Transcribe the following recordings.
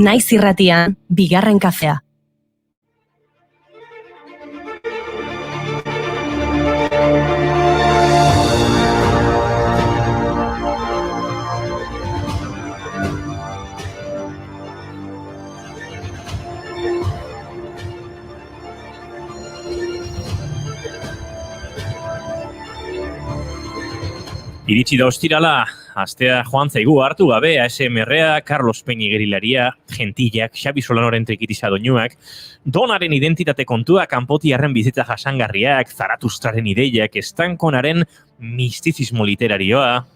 Naiz irratian, bigarren kafea. Iritsi da ostirala, astea joan zaigu hartu gabe, ASMR-a, Carlos Peñi gerilaria, Gentillak, Xabi Solanoren trikitiza doinuak, Donaren identitate kontua, Kanpotiarren bizitza jasangarriak, Zaratustraren ideiak, Estankonaren mistizismo literarioa.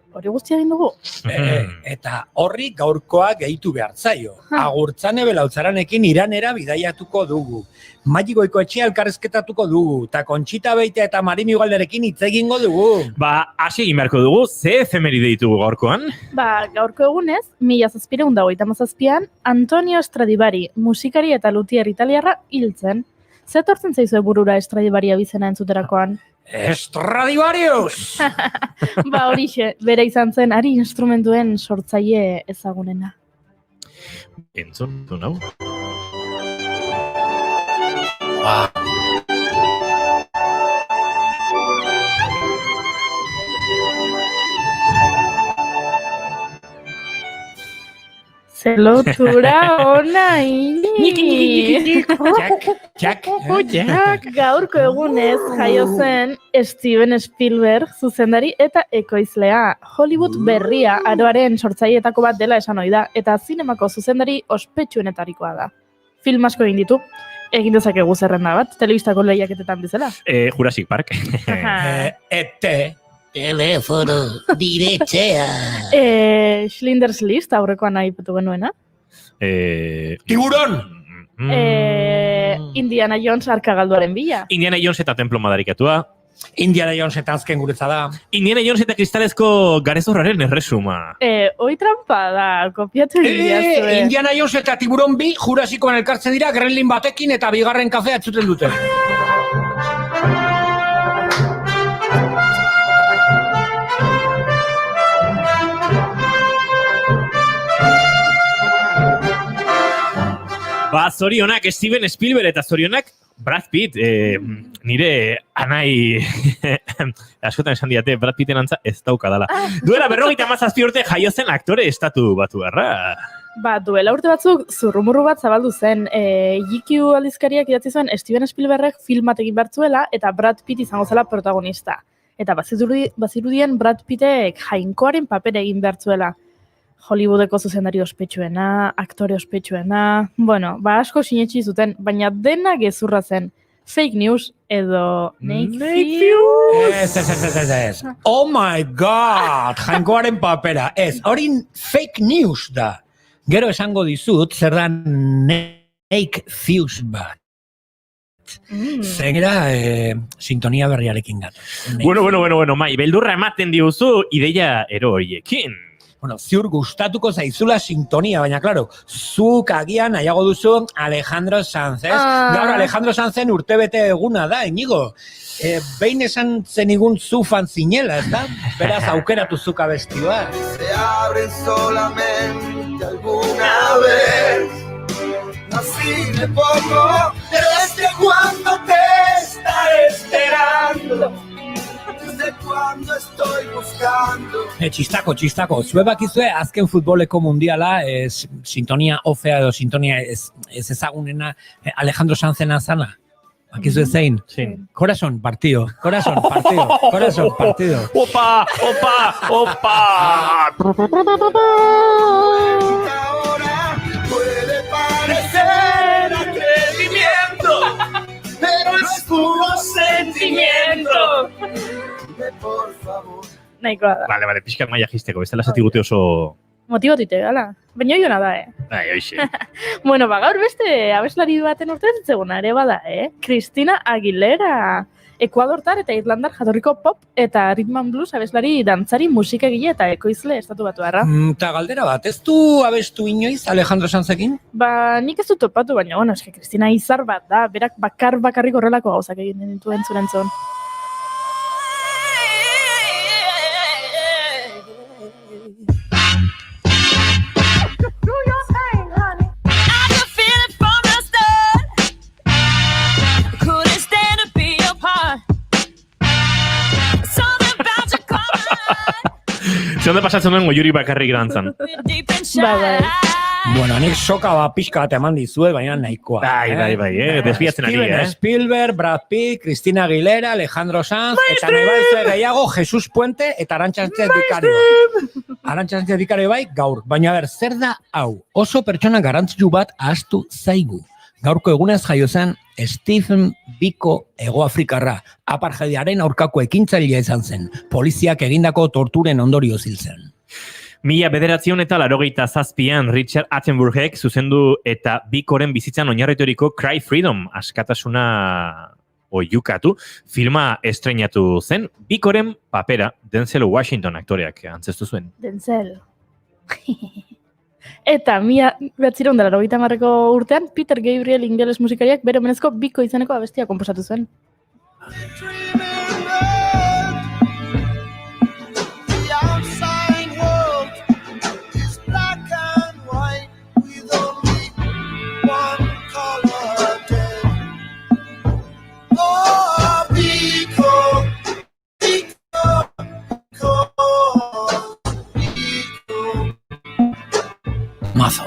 Hori guztia egin dugu? Eta horri gaurkoa gehitu behar zaio. Agurtzane belautzaranekin Iranera bidaiatuko dugu. Magikoiko etxea elkarrezketatuko dugu. Ta Kontxita Beitea eta Marimi Ugalderekin hitz egingo dugu. Hasi egin beharko dugu, ze efemeride ditugu gaurkoan? Gaurko egunez, 1787an, Antonio Stradivari, musikari eta luthier italiarra hiltzen. Ze etortzen zaizue burura Stradivari abizena entzuterakoan? Stradivarius! Horixe, bere izan zen ari instrumentuen sortzaile ezagunena. Entzun, du nau? Zelotura ona ini! Jak! Gaurko egunez jaio zen Steven Spielberg zuzendari eta ekoizlea. Hollywood berria aroaren sortzaileetako bat dela esan ohi da, eta zinemako zuzendari ospetsuenetarikoa da. Film asko egin ditu, egin dezakegu zerrenda bat, telebistako lehiaketetan bezala. Jurassic Park. Telefono, diretxea. Schindler's List, aurrekoan aipatu genuena. Tiburon! Indiana Jones arkagalduaren bila. Indiana Jones eta templo madarikatua. Indiana Jones eta azken guretza da. Indiana Jones eta kristalezko garezorraren erresuma. Hoi trampa da, kopiatu egia zuen. Indiana Jones eta Tiburon bi Jurasikoan elkartzen dira gremlin batekin eta bigarren kafea atzuten dute. Zorionak Steven Spielberg eta zorionak Brad Pitt, nire anai askotan esan diate Brad Pitten antza ez daukadala. Duela 57 urte jaio zen aktore estatu batuarra. Duela urte batzuk zurrumurru bat zabaldu zen. GQ aldizkariak idatzi zuen Steven Spielbergek film bat egin bertzuela eta Brad Pitt izango zela protagonista. Eta bazirudien Brad Pittek jainkoaren papera egin bertzuela. Hollywoodeko zuzendari ospetsuena, aktore ospetsuena, asko sinetsi zuten, baina dena gezurra zen. Fake news edo Naked News? Ez. Oh my god, jainkoaren papera. Ez, hori fake news da. Gero esango dizut, zer da Naked News bat. Zegera, sintonia berriarekin gatu. Bueno, Mai, beldurra ematen diuzu ideia eroiekin. Ziur gustatuko zaizula sintonia, baina, klaro, zuk agian nahiago duzu Alejandro Sanz, ez? Gaur Alejandro Sanzen urtebete eguna da, Inigo. Behin esan zenigun zu fan zinela, ez da? Beraz, aukeratu zuk abesti bat. Se abren solamente alguna vez. Así de poco, desde cuando te estaré esperando. Desde cuando estoy buscando. Txistako. Zue bakizue azken futboleko mundiala, sintonia ofea edo sintonia ez ezagunena Alejandro Sanzena zana. Bakizue zein? Corazón, partido. Opa! Ahora puede parecer atrevimiento, pero es puro sentimiento. Por favor. Nahikoa da. Vale, pixkak maia jisteko, bestela zatigute oso... Motibotite, gala. Baina oiona da, Hoxe. Gaur beste abeslari baten urte zitzeguna ere bada, Christina Aguilera. Ekuadortar eta Irlandar jatorriko pop eta rhythm and blues abeslari dantzari musikagile eta ekoizle estatu batuarra. Ta galdera bat, ez du abestu inoiz Alejandro Sanzekin? Nik ez dut topatu, baina, eske Christina izar bat da, berak bakarrik horrelako gauzak egin ditu entzun. Zonda pasatzen duen goiuri bakarrik dantzan. Bai. Bueno, nik soka pixka bat eman dizuet, baina nahikoa. Bai, desbiatzen ari, Steven Spielberg, Brad Pitt, Cristina Aguilera, Alejandro Sanz, eta nahi gehiago Jesus Puente eta Arantxa Sánchez Vicario. Arantxa Sánchez Vicario bai, gaur. Baina zer da hau? Oso pertsona garrantzitsu bat ahaztu zaigu. Gaurko egunez jaio zen Stephen Biko Hegoafrikarra, apartheidiaren aurkako ekintzailea izan zen. Poliziak egindako torturen ondorioz hil zen. 1987an Richard Attenboroughek zuzendu eta Bikoren bizitzan oinarrituriko Cry Freedom askatasuna oiukatu filma estreinatu zen. Bikoren papera Denzel Washington aktoreak antzestu zuen. Denzel. Eta 1980ko urtean Peter Gabriel ingeles musikariak bere omenezko Biko izeneko abestia konposatu zuen. Mazo.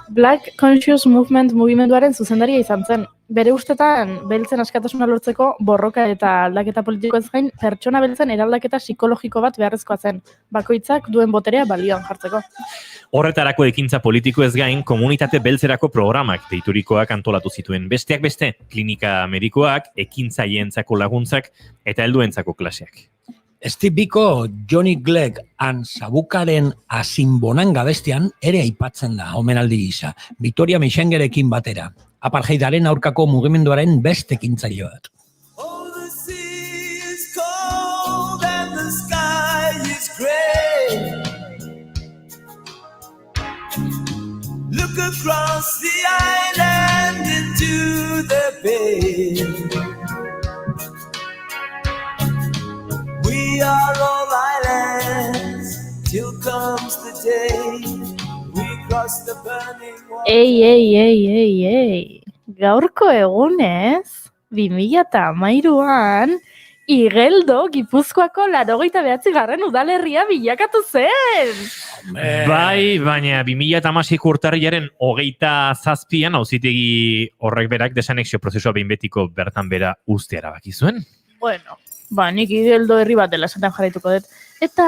Black Conscious Movement mugimenduaren zuzendaria izan zen. Bere ustetan, beltzen askatasuna lortzeko borroka eta aldaketa politikoez gain, pertsona beltzen eraldaketa psikologiko bat beharrezkoa zen. Bakoitzak duen boterea balioan jartzeko. Horretarako ekintza politiko ez gain, komunitate beltzerako programak deiturikoak antolatu zituen. Besteak beste, klinika medikoak, ekintzaientzako laguntzak eta helduentzako klaseak. Steve Biko, Johnny Clegg and Sabukaren Asinbonanga bestian ere aipatzen da omenaldi gisa, Victoria Meixengerekin batera, apartheidaren aurkako mugimenduaren beste ekintzaile bat. Oh, the sea is cold and the sky is gray. Look across the island into the bay. We are all islands till comes the day we cross the burning water. Ei. Gaurko egunez, 2013an, Igeldo Gipuzkoako 89. udalerria bilakatu zen. Bai, baina 2016ko urtarrilaren 27an auzitegi horrek berak desanexio prozesua behin betiko bertan bera uztea erabaki zuen. Bueno, nik Igeldo herri bat dela esaten jarraituko dut. Eta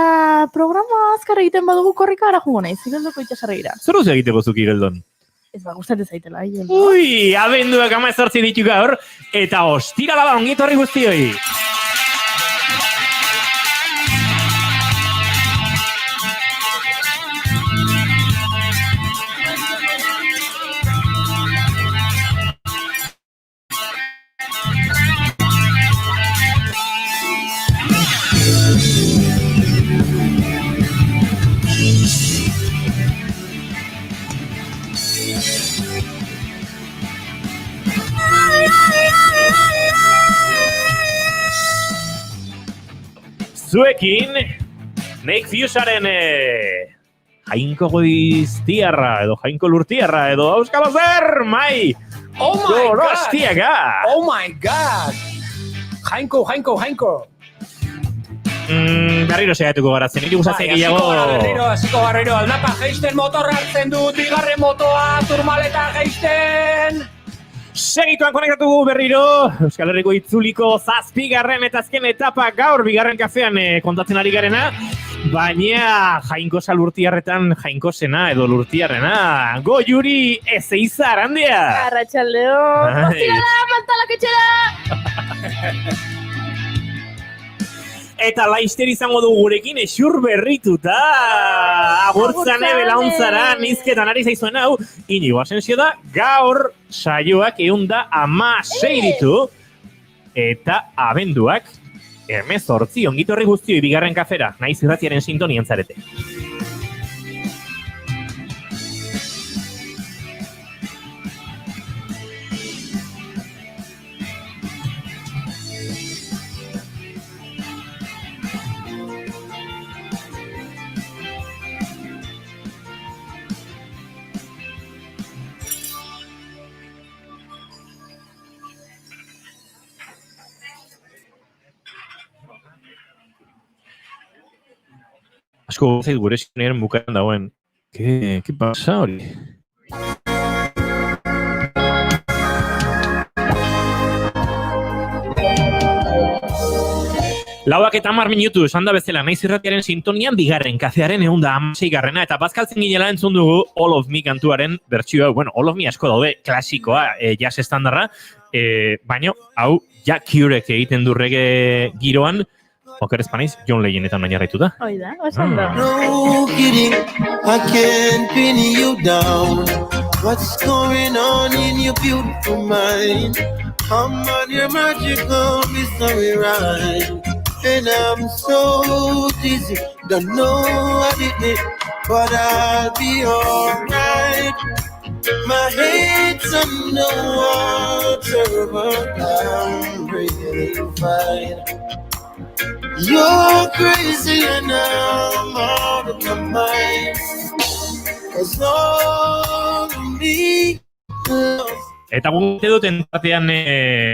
programa azkar egiten badugu korrika ara jungo naiz, Igeldoko itxasarregira. Zer uz egiteko zuk Igeldon? Ez gustatzen zaitela, Igeldo. Ui, abenduak 18 ditu gaur, eta ostirala da ongi etorri guztioi. Zuekin, Nick Fusaren Jainko Goiztiarra, edo Jainko Lurtiarra, edo Euskal Zer, mai! Oh my Gorostiaga! Oh my god! Jainko! Berriro segatuko garatzen, nire gustatzen gehiago. Hasiko garriro, aldapa geisten motorra hartzen dut, bigarren motoa, turmaleta geisten! Segituan konektatu berriro, Euskal Herriko itzuliko 7. eta azken etapa gaur bigarren kafean kontatzen ari garena, baina Jainko Lurtiarretan Jainkosena edo Lurtiarrena, Goiuri Ezeiza Arandia! Arratxaldeon, ostirala, mantalak etxera! Eta laizter izango du gurekin exur berrituta. Agurtzane belauntzara nizketan ari zaizuena hau. Inigo Asensio da, gaur saioak 116 ditu. Eta abenduak 18 ongitorri guztioi bigarren kafera. Naiz irratiaren sintonian zarete. Asko zait gure sineren bukaeran dagoen. ¿Qué pasa hori? Lauak eta 10 minutu esan da bezala naiz irratiaren sintonian bigarren kafearen 116garrena eta bazkaltzen ginela entzun dugu All of Me kantuaren bertsioa. Bueno, All of Me asko daude, klasikoa, jazz estandarra, baina hau Jack Kerouac egiten du reggae giroan, oker espanaiz, John Legendetan oinarrituta. Hoi da, osan da. No kidding, I can't pin you down. What's going on in your beautiful mind? I'm on your magical mystery ride. And I'm so dizzy, don't know what it is, but I'll be alright. My head's underwater, but I'm breathing fine. You're crazy and I'm out of my mind. 'Cause all of me loves. Eta gute duten batean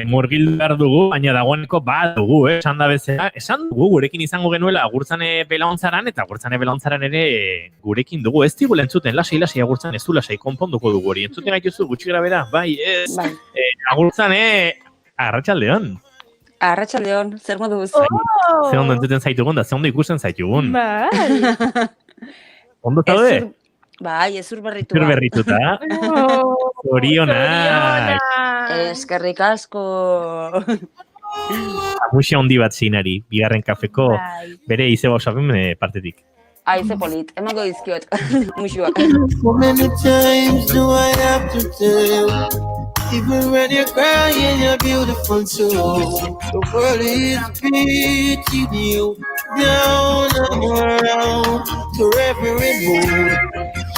murgildu behar dugu, baina dagoeneko badugu, esan da bezala. Esan dugu gurekin izango genuela agurtzane belaontzaran, eta agurtzane belaontzaran ere gurekin dugu. Ez digu lentzuten, lasai agurtzan, ez du lasai konponduko dugu hori. Entzuten gaituzu gutxi grabera, bai, ez. Bai. Agurtzane, arratsaldeon. Arratsaldeon, zer moduz? Ze ondo entzuten zaitugun, da ze ondo ikusten zaitugun. Bai. Ondo zaude? Bai, ezur berritua. Ezur berrituta. Zorionak. Eskerrik asko. Musia handi bat zinari, bigarren kafeko, bere izeba osapen partetik. Aize polit, emango dizkiot, musuak. How many times do I have to tell? Even when you're crying, you're beautiful too. The world is beating you down and around to every move.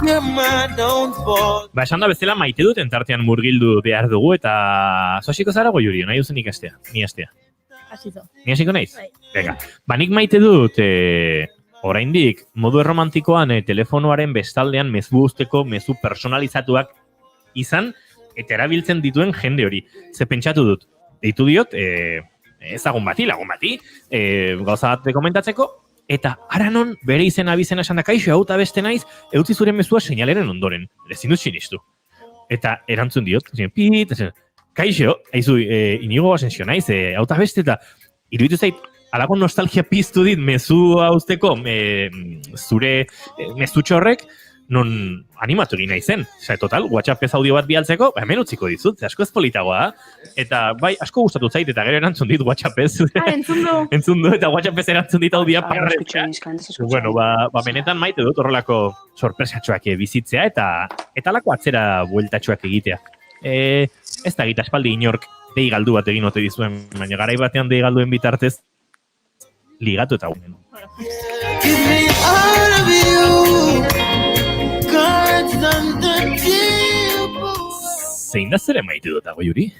You're my downfall. Ba, esan da bezala maite duten tartean murgildu behar dugu, eta zoaziko zara goiuri, nahi duzen ikastea, ni astea. Hasito. Ni hasiko naiz? Bai. Venga, ba, nik maite dut, oraindik, modu erromantikoan telefonoaren bestaldean mezu usteko, mezu personalizatuak izan, eta erabiltzen dituen jende hori. Ze pentsatu dut, deitu diot, ezagun bati, lagun bati, gauza bat komentatzeko, eta aranon bere izen abizena esan da, kaixo, hau eta beste naiz, eutzi zure mezua seinaleren ondoren. Ezin dut sinistu. Eta erantzun diot, pit, kaixo, haizu, inigo asensio naiz, hau eta beste, eta iruditu zait, alako nostalgia piztu dit mezu hauzteko zure mezutxo horrek, non animatu egin nahi zen. Osa, total, WhatsApp ez audio bat bialtzeko, hemen utziko dizut, asko ez politagoa. Eta bai, asko gustatu zait, eta gero erantzun dit WhatsApp ez. Entzun du. Entzun du, eta WhatsApp ez erantzun dit audia parretxa. Bueno, ba, benetan maite dut horrelako sorpresatxoak bizitzea, eta alako atzera bueltatxoak egitea. Ez da gita espaldi inork dei galdu bat egin ote dizuen, baina garai batean dei galduen bitartez ligatu eta gunen. Give me all of you. Cards on the table. Zein da zere maite dut dago, Juri?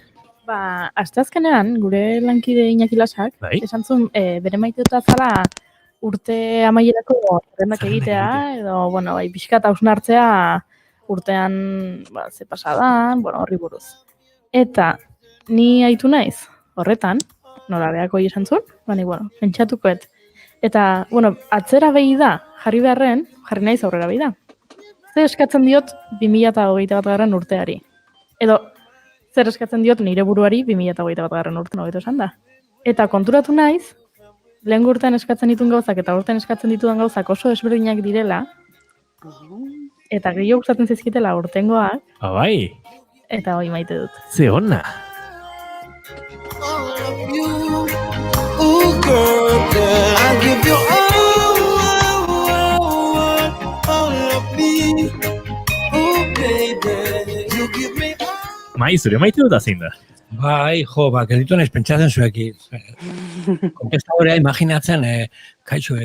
Ba, asteazkenean, gure lankide Iñaki Lasak, Bai? esan zuen, bere maite dut azala urte amaierako zerrendak egitea, edo, bueno, bai, pixkat hausnartzea urtean, ba, ze pasadan, bueno, horri buruz. Eta, ni aitu naiz, horretan, norabeako esan zuen, bani, bueno, pentsatukoet. Eta, bueno, atzera behi da, jarri beharren, jarri naiz aurrera behi da. Zer eskatzen diot 2021 urteari. Edo, zer eskatzen diot nire buruari 2021 urtean hobeto esan da. Eta konturatu naiz, lehen urtean eskatzen dituen gauzak eta urtean eskatzen ditudan gauzak oso desberdinak direla, eta gehiago gustatzen zaizkitela urtengoak, Bai, eta hoi maite dut. ze ona. All of you. Ooh, girl, I give you all of me. Ooh, baby, you give me all. Mai, zure maite dut zein da. Bai, jo, gelditu naiz pentsatzen zuekin. Kontestadorea imaginatzen, kaixo,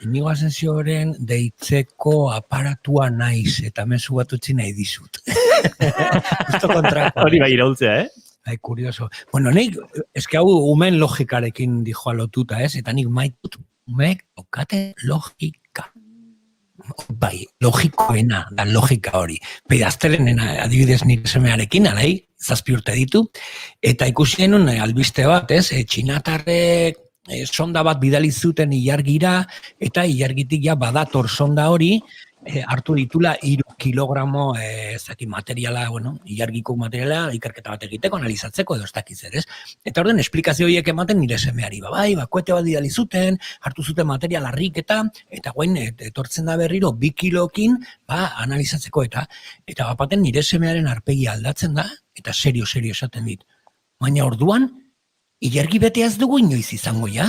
Inigo Asensioren deitzeko aparatua naiz, eta mezu bat utzi nahi dizut. Justo kontrako. Hori bai iraultzea, Bai, kurioso. Bueno, nik, eske hau umen logikarekin dijoa lotuta, ez? Eta nik maitut, umeek daukate logika. Bai, logikoena da logika hori. Pedaztelenen adibidez nire semearekin, alai, 7 urte ditu, eta ikusi genuen albiste bat, ez? Txinatarrek sonda bat bidali zuten ilargira, eta ilargitik ja badator sonda hori, hartu ditula 3 kilogramo materiala, ilargiko materiala ikerketa bat egiteko, analizatzeko edo ez dakiz ere, ez? Eta orden esplikazio horiek ematen nire semeari, koete bat bidali zuten, hartu zuten material harriketa, eta guen etortzen da berriro 2 kilokin, analizatzeko eta bapaten nire semearen arpegia aldatzen da, eta serio esaten dit. Baina orduan, ilargi betea ez dugu inoiz izango, ja?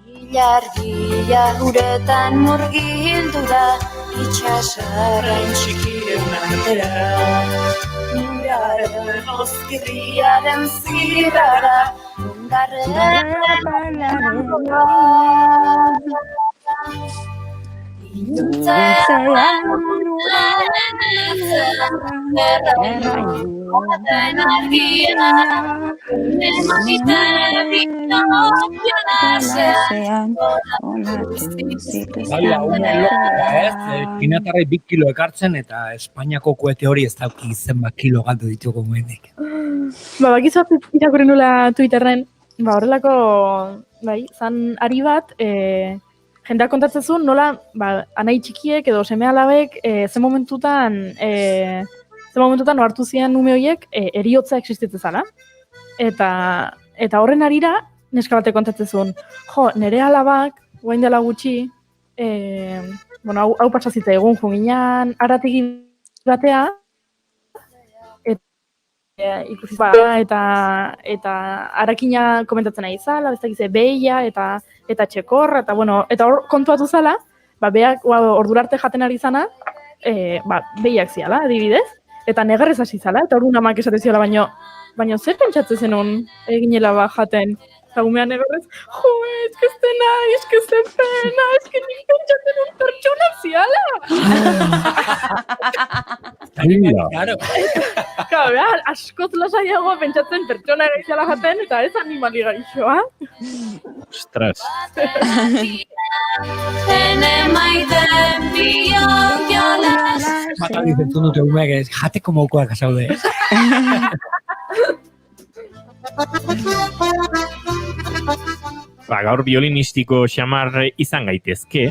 Ilargia uretan murgildu da, itxasarrain txikiren atera. Uraren oskirriaren zirrara, ondarren Iltzean uraren errain argia, emagiten iknopianazean, Pinatarrai 2 kilo ekartzen eta Espainiako koete hori ez dauki zenbat kilo galdu ditugu momentik. Bakizu irakurri nula Twitterren, horrelako, zan ari bat, jendeak kontatzen zuen, nola, anai txikiek edo seme alabek ze momentutan hartu zian ume horiek eriotza existitzen zala. Eta horren arira, neska batek kontatzen zuen, nire alabak, guain dela gutxi, hau pasazita egun junginan arategi batea, ikusi eta arakina komentatzen nahi zala, ez dakize behia eta txekor, eta hor kontuatu zala, beak ordurarte jaten ari zana, behiak ziala, adibidez, eta negarrez hasi zala, eta orduan amak esate ziola, baina zer pentsatzen zenun eginela jaten? Eta gumean negarrez, ezkezten nahi, ezkezten pena, nik pentsatzen un pertsona ziala. Claro, askoz lasaiagoa pentsatzen pertsona gaiziala jaten, eta ez animali gaixoa. Ostras. Mata dizentzun dute umeak jateko maukoak azaude. Gaur biolinistiko xamar izan gaitezke,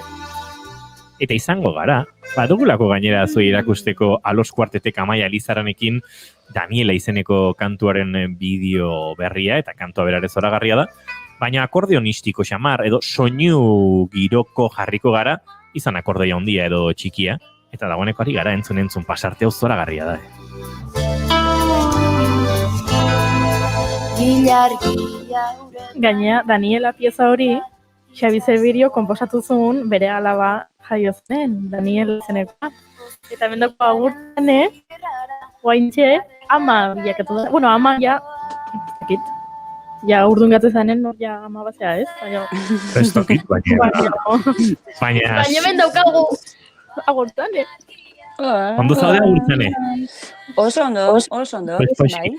eta izango gara, badugulako gainera zuei erakusteko Alos Kuartetek Amaia Elizaranekin Daniela izeneko kantuaren bideo berria, eta kantua berare zoragarria da, baina akordeonistiko xamar edo soinu giroko jarriko gara, izan akordeia handia edo txikia, eta dagoeneko ari gara entzun pasarte hau zoragarria da. Gainea, Daniela pieza hori, Xabi Zebirio konposatu zuen bere alaba jaio zen, Daniel izenekoa. Eta bendako agurtane, guaintxe, ama bilakatu da. Ama ja, urdun gatu zanen, ja ama bazea ez? Ez tokit, baina bendaukagu agurtane. Ondo zaude agurtane? Oso ondo, bai.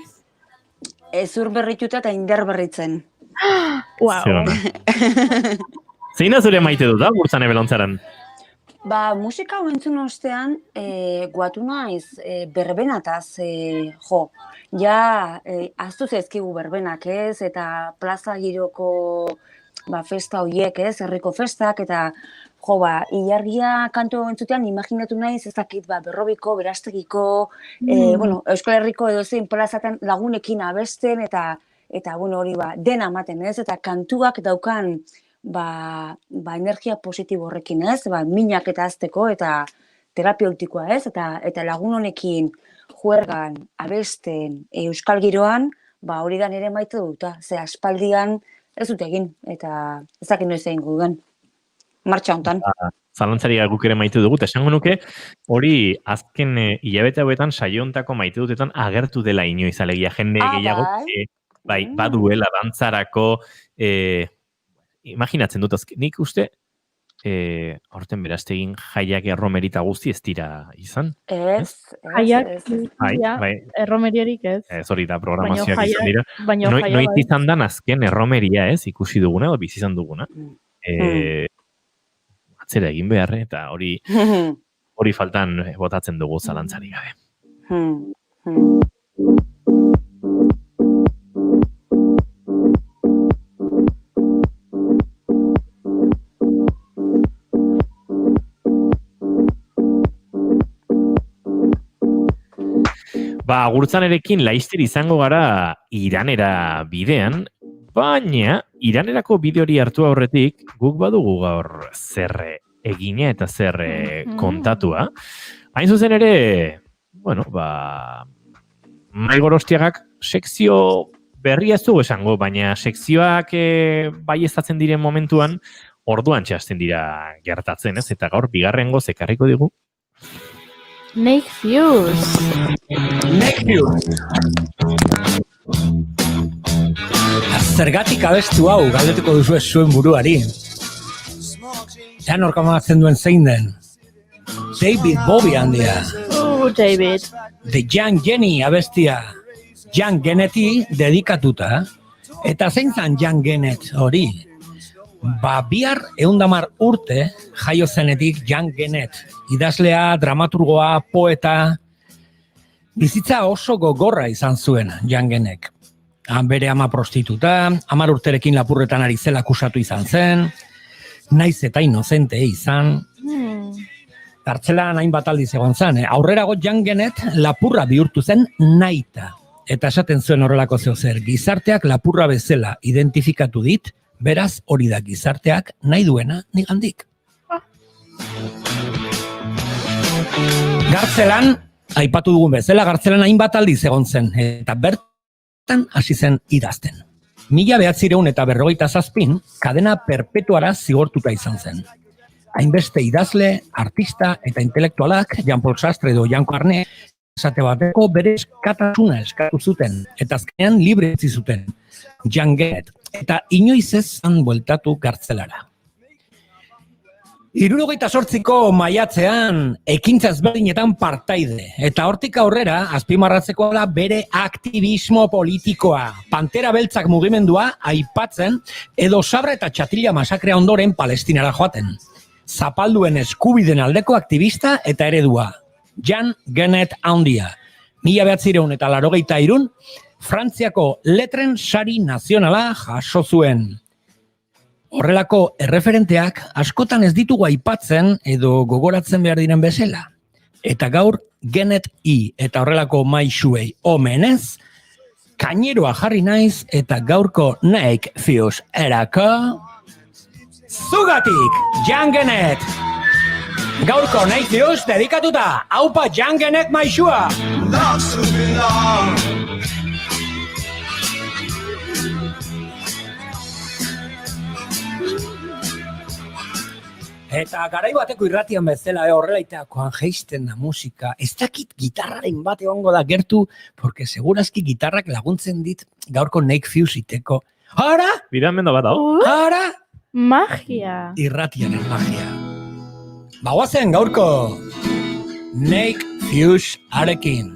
Ezur berrituta eta inder berritzen. Zein da zure maite dut, agurtzane belontzaran? Musika hau entzun ostean, guatu naiz berbenataz, aztu zezkigu berbenak ez, eta plaza giroko festa horiek ez, herriko festak, eta ilargia kantu entzutean imaginatu naiz, ez dakit, berrobiko, berastegiko, Euskal Herriko edozein plazatan lagunekin abesten, eta hori dena ematen ez, eta kantuak daukan energia positibo horrekin ez, minak eta azteko, eta terapeutikoa ez, eta lagun honekin juergan, abesten, euskal giroan, hori da nire maite duta, ze aspaldian ez dut egin, eta ez dakit noiz egin gugan. Martxa hontan. Zalantzari guk ere maite dugut, esango nuke, hori azken hilabete hauetan saio hontako maite dutetan agertu dela inoiz, alegia jende gehiago, baduela dantzarako, imaginatzen dut, nik uste, horten beraztegin jaiak erromerita guzti ez dira izan? Ez. Jaiak, erromeriarik ez. Ez hori da, programazioak izan dira. Noiz izan dan azken erromeria ez, ikusi duguna, edo bizi izan duguna. Atzera egin behar, eta hori faltan botatzen dugu zalantzari gabe. Agurtzanerekin laizter izango gara Iranera bidean, baina Iranerako bide hori hartu aurretik guk badugu gaur zer egina eta zer kontatua. Hain zuzen ere, Mai Gorostiagak sekzio berria ez dugu esango, baina sekzioak bai estatzen diren momentuan orduan txasten dira gertatzen, ez? Eta gaur bigarrengo zekarriko digu. Naked Views. Zergatik abestu hau galdetuko duzu zuen buruari. Jan orkamatzen duen zein den. David Bowie handia. David. The Young Jenny abestia. Young Geneti dedikatuta. Eta zein zan Young Genet hori? Bihar 110 urte jaio zenetik Young Genet. Idazlea, dramaturgoa, poeta. Bizitza oso gogorra izan zuen Young Genek. Bere ama prostituta, 10 urterekin lapurretan ari zela akusatu izan zen, naiz eta inozente izan. Kartzelan hainbat aldiz egon zen, aurrerago Young Genet lapurra bihurtu zen nahita. Eta esaten zuen horrelako zer, gizarteak lapurra bezala identifikatu dit, beraz hori da gizarteak nahi duena nigandik. Gartzelan, aipatu dugun bezala, gartzelan hainbat aldiz egon zen, eta bertan hasi zen idazten. 1957 kadena perpetuara zigortuta izan zen. Hainbeste idazle, artista eta intelektualak, Jean-Paul Sartre edo Jean Carné, esate bateko bere eskatasuna eskatu zuten, eta azkenean libre utzi zuten, Young Genet, eta inoiz ez zan bueltatu gartzelara. 78ko maiatzean ekintza ezberdinetan partaide, eta hortik aurrera azpimarratzeko da bere aktivismo politikoa, Pantera Beltzak mugimendua aipatzen edo Sabra eta Txatila masakrea ondoren Palestinara joaten. Zapalduen eskubiden aldeko aktivista eta eredua, Young Genet handia. 1983 Frantziako letren sari nazionala jaso zuen. Horrelako erreferenteak askotan ez ditugu aipatzen edo gogoratzen behar diren bezala. Eta gaur Genet eta horrelako maisuei omenez, kaineroa jarri naiz eta gaurko Naked Views erako zugatik Young Genet. Gaurko Naked Views dedikatuta, haupa Young Genet maisua. Eta garai bateko irratian bezala horrela itakoan jeisten da musika. Ez dakit gitarraren bat egongo da gertu, porque segurazki gitarrak laguntzen dit gaurko Naked Views iteko. Hara? Biramendo bat hau? Hara? Magia. Irratianen magia. Bagoazen gaurko Naked Views arekin.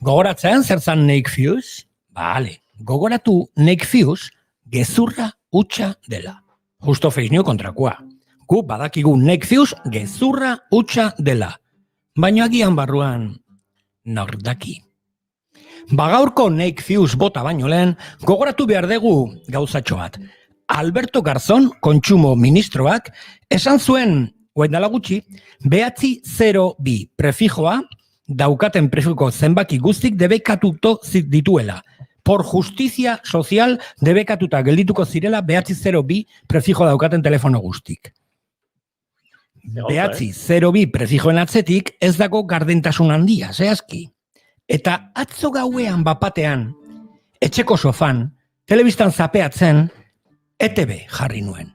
Gogoratzen zer zan Naked Views? Bale, gogoratu Naked Views gezurra hutsa dela. Justo fake news kontrakoa. Gu badakigu Naked Views gezurra hutsa dela. Baina agian barruan nordaki. Bagaurko Naked Views bota baino lehen, gogoratu behar dugu gauzatxo bat. Alberto Garzón, kontsumo ministroak, esan zuen, oendala gutxi, 902 prefijoa, daukaten prefiko zenbaki guztik debekatuto dituela. Por justizia sozial debekatuta geldituko zirela 902 prefijo daukaten telefono guztik. 902 prefijoen atzetik ez dago gardentasun handia, zehazki. Eta atzo gauean bapatean, etxeko sofan, telebistan zapeatzen, ETB jarri nuen.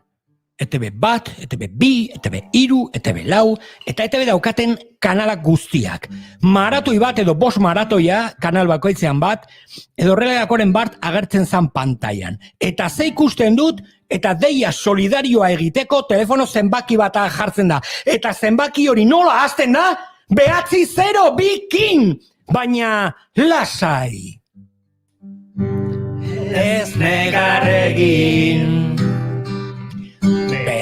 ETB bat, ETB bi, ETB iru, ETB lau, eta ETB daukaten kanalak guztiak. Maratoi bat edo 5 maratoia kanal bakoitzean bat, edo horrelakoren bat agertzen zan pantailan. Eta ze ikusten dut, eta deia solidarioa egiteko telefono zenbaki bat jartzen da. Eta zenbaki hori nola hasten da? 902kin! Baina lasai. Ez negar egin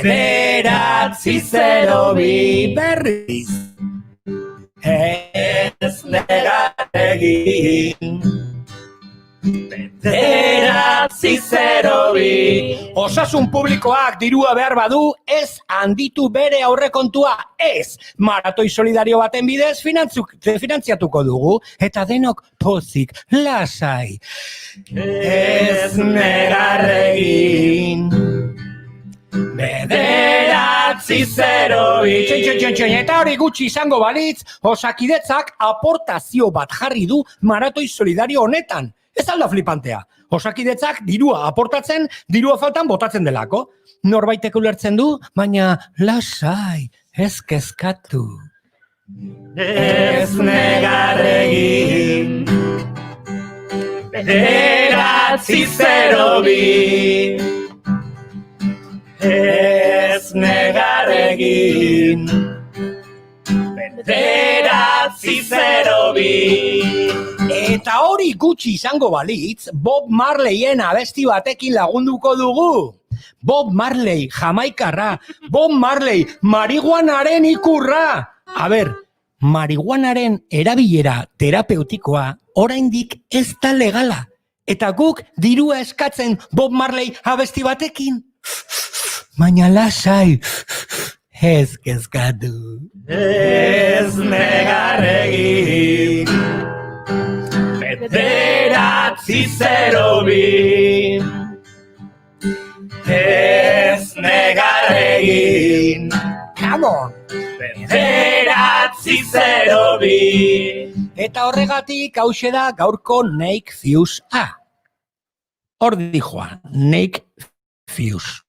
902 berriz. Ez negar egin negarregin. Bederatzi 02. Osasun publikoak dirua behar badu, ez handitu bere aurrekontua, ez. Maratoi solidario baten bidez finantziatuko dugu, eta denok pozik, lasai. Ez negarregin. Bederatzi 02. Txin, eta hori gutxi izango balitz, Osakidetzak aportazio bat jarri du maratoi solidario honetan. Ez alda flipantea. Osakidetzak dirua aportatzen, dirua faltan botatzen delako. Norbaitek ulertzen du, baina lasai, ez kezkatu. Ez negarregin. Bederatzi 02. Ez negarregin. Bederatzi 02. Eta hori gutxi izango balitz, Bob Marleyen abesti batekin lagunduko dugu. Bob Marley, jamaikarra. Bob Marley, marihuanaren ikurra. A ber, marihuanaren erabilera terapeutikoa oraindik ez da legala. Eta guk dirua eskatzen Bob Marley abesti batekin. Baina lasai, ez kezkatu. Ez negarregin. Bederatzi 02. Ez negarregin. Come on! Bederatzi 02. Eta horregatik hauxe da gaurko Nake Fuse A. Hor dijoa, Nake Fuse.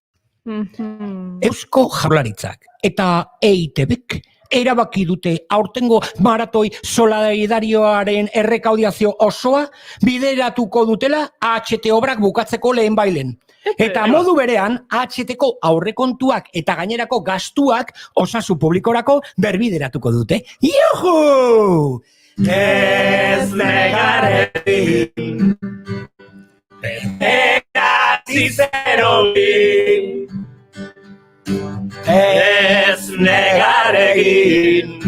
Eusko Jaurlaritzak eta EITBek erabaki dute aurtengo maratoi solidarioaren errekaudiazio osoa bideratuko dutela AHT obrak bukatzeko lehen bailen. Eta modu berean, AHTko aurrekontuak eta gainerako gastuak osasun publikorako berbideratuko dute. Juhu! Ez negarregin. Bederatzi 02. Ez negarregin.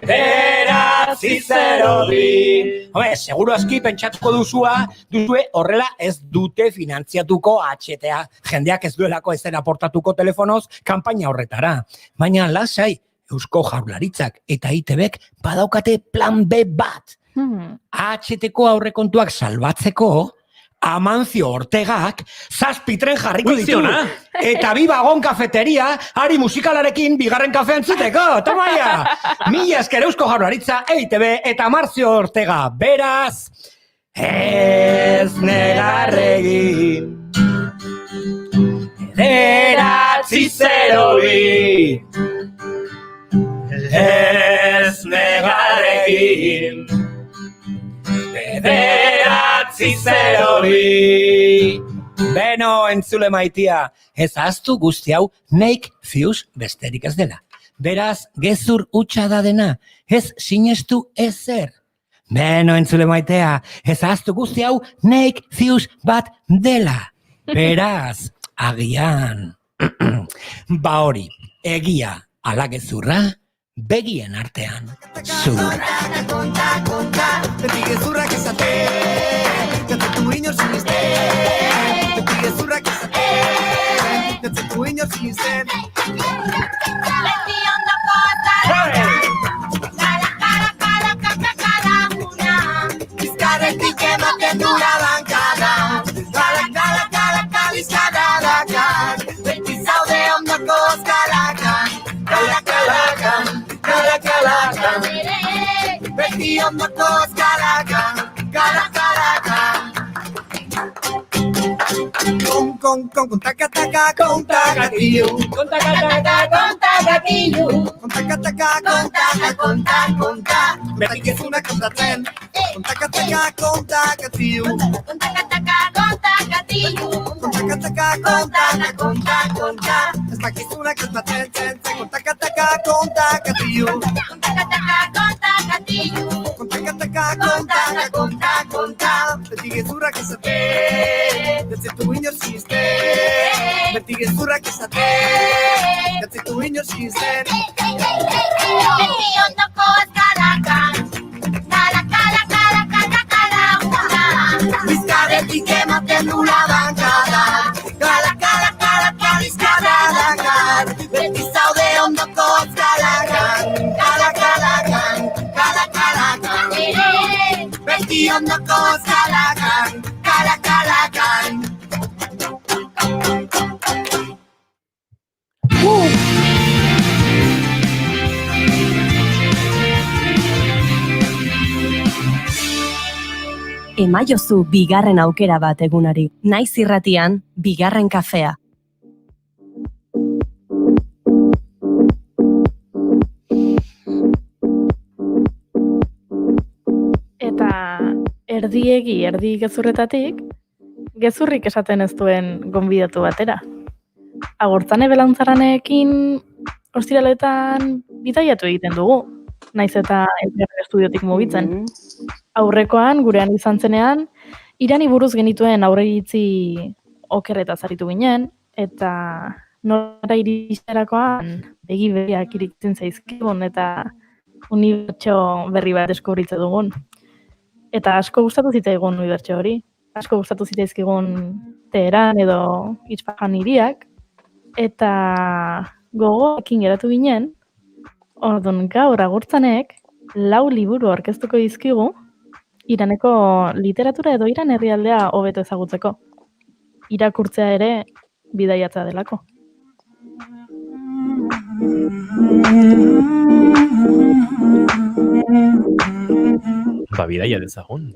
Bederatzi 02. Home, seguru aski pentsatuko duzue horrela ez dute finantziatuko HTA. Jendeak ez duelako ezen aportatuko telefonoz kanpaina horretara. Baina lasai, Eusko Jaurlaritzak eta ITBek badaukate plan B bat. AHTko aurrekontuak salbatzeko, Amancio Ortegak 7 tren jarriko ditu. Eta bi vagon kafeteria, ari musikalarekin bigarren kafe entzuteko. Toma ya! 1000 esker Eusko Jaurlaritza, EITB eta Amancio Ortega. Beraz, ez negarregin. Bederatzi 02. Ez negarregin. Bederatzi 02. Beno, entzule maitia, ez ahaztu guzti hau Nake Fuse besterik ez dela. Beraz, gezur hutsa da dena, ez sinestu ezer. Beno, entzule maitea, ez ahaztu guzti hau Nake Fuse bat dela. Beraz, agian, ba hori, egia ala gezurra, begien artean zurra. Beti gezurrak esate, jatzetu inor sinisten. Beti gezurrak esate, jatzetu inor sinisten. Beti ondoko azara, kala una. Bizkarretik ematen dura bankada, kala bizkadadakan. Beti zaude ondoko azkalakan, kalakan. Beti ondoko azkalakan, kalakan. Kontakataka, kontakatilu. Konta. Beti gezunak kontatzen. Kontakataka, kontakatilu. Konta. Ez dakizunak kontatzen. Kontakataka, kontakatilu. Konta. Beti gezurrak esate. Jatzetu inor sinisten. Beti gezurrak esate. Jatzetu inor sinisten. Beti ondoko azkalakan, ondoko kalakan, kalakan. Emaiozu bigarren aukera bat egunari. Naiz irratian, bigarren kafea. Eta erdiegi, erdi gezurretatik, gezurrik esaten ez duen gonbidatu batera. Agurtzane Belantzaranekin ostiraletan bidaiatu egiten dugu, naiz eta elkarren estudiotik mugitzen. Aurrekoan, gurean izan zenean, Irani buruz genituen aurreiritzi okerretaz aritu ginen, eta nora iristerakoan begi-begiak iritzen zaizkigun eta unibertso berri bat deskubritze dugun. Eta asko gustatu zitzaigun unibertso hori. Asko gustatu zitzaizkigun Teheran edo Isfahan hiriak, eta gogoekin geratu ginen, orduan gaur Agurtzanek 4 liburu aurkeztuko dizkigu, Iraneko literatura edo Iran herrialdea hobeto ezagutzeko. Irakurtzea ere bidaiatza delako. Bidaia dezagun.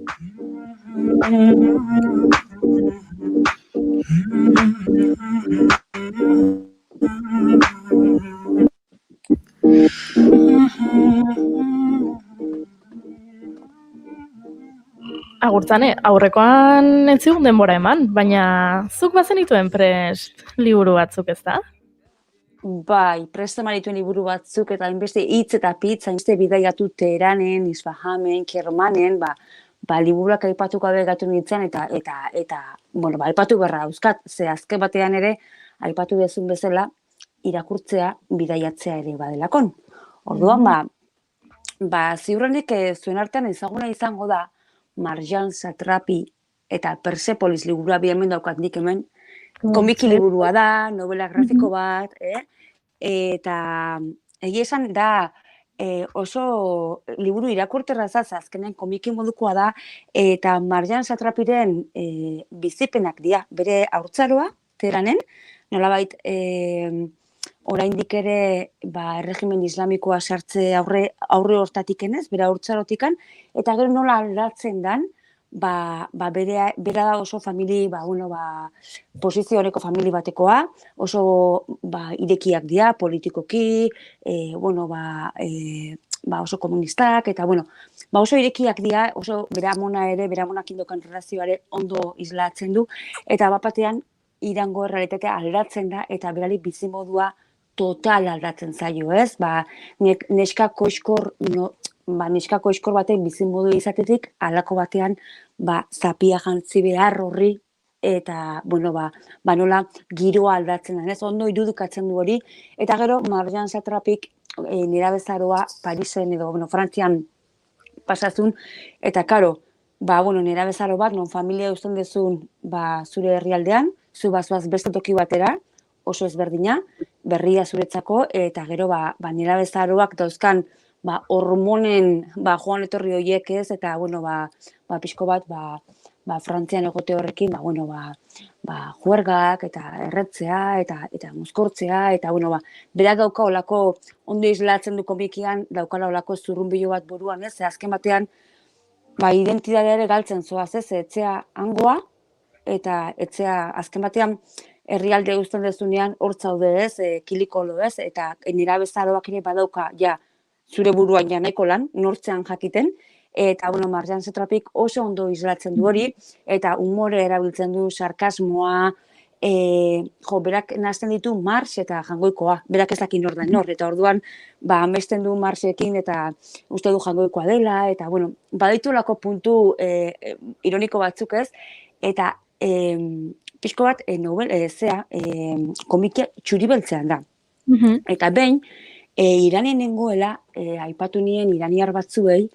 Agurtzane, aurrekoan ez zigun denbora eman, baina zuk bazenituen prest liburu batzuk, ez da? Bai, presteman dituen liburu batzuk eta hainbeste hitz eta pitz, hainbeste bidaiatu Teheranen, Isfahanen, Kermanen, liburuak aipatu gabe gatu nintzen eta aipatu berra dauzkat, ze azken batean ere, aipatu dezun bezala, irakurtzea bidaiatzea ere badelakon. Orduan, ziurrenik zuen artean ezaguna izango da, Marjan Satrapi eta Persepolis liburua bi hemen daukat nik hemen, komiki liburua da, novela grafiko bat, eta egia esan da oso liburu irakurterra azkenen komiki modukoa da, eta Marjan Satrapiren bizipenak dira, bere haurtzaroa, Teheranen, nolabait oraindik ere erregimen islamikoa sartze aurre hortatik enez, bere haurtzarotikan, eta gero nola aldatzen dan, bera da oso famili, posizio honeko famili batekoa, oso irekiak dira, politikoki, oso komunistak, eta oso irekiak dira, oso bera amona ere, bera amonak indokan relazioare ondo islatzen du, eta bapatean Irango errealitatea aldatzen da, eta berari bizimodua total aldatzen zaio, ez? Neska koizkor batek bizimodu izatetik, halako batean, zapia jantzi behar horri, eta, nola giroa aldatzen da, ez? Ondo irudikatzen du hori, eta gero, Marjan Satrapik nerabezaroa Parisen edo, Frantzian pasazun, eta karo, nerabezaro bat, non familia uzten dezun, zure herrialdean, zu bazoaz beste toki batera, oso ezberdina, berria zuretzako, eta gero, nerabezaroak dauzkan, hormonen, joan etorri horiek ez, eta, pixko bat, Frantzian egote horrekin, juergak, eta erretzea, eta mozkortzea, eta, berak dauka olako, ondo islatzen du komikian, daukala olako zurrunbilo bat buruan, ez, azken batean, identitatea ere galtzen zoaz, ez, etzea hangoa, eta etzea azken batean herrialde uzten dezunean hor zaude ez, kilikolo ez, eta nerabezaroak ere badauka, zure buruan nahiko lan, nortzean jakiten, eta, Marjan Satrapik oso ondo islatzen du hori, eta umore erabiltzen du, sarkasmoa, berak nazten ditu Mars eta Jangoikoa, berak ez dakin nor da nor, eta orduan, amesten du Marsekin, eta uste du Jangoikoa dela, eta, baditulako puntu ironiko batzuk ez, eta pixko bat, komikia txuribeltzean da. Eta behin, Iranen nengoela, aipatu nien iraniar batzuei,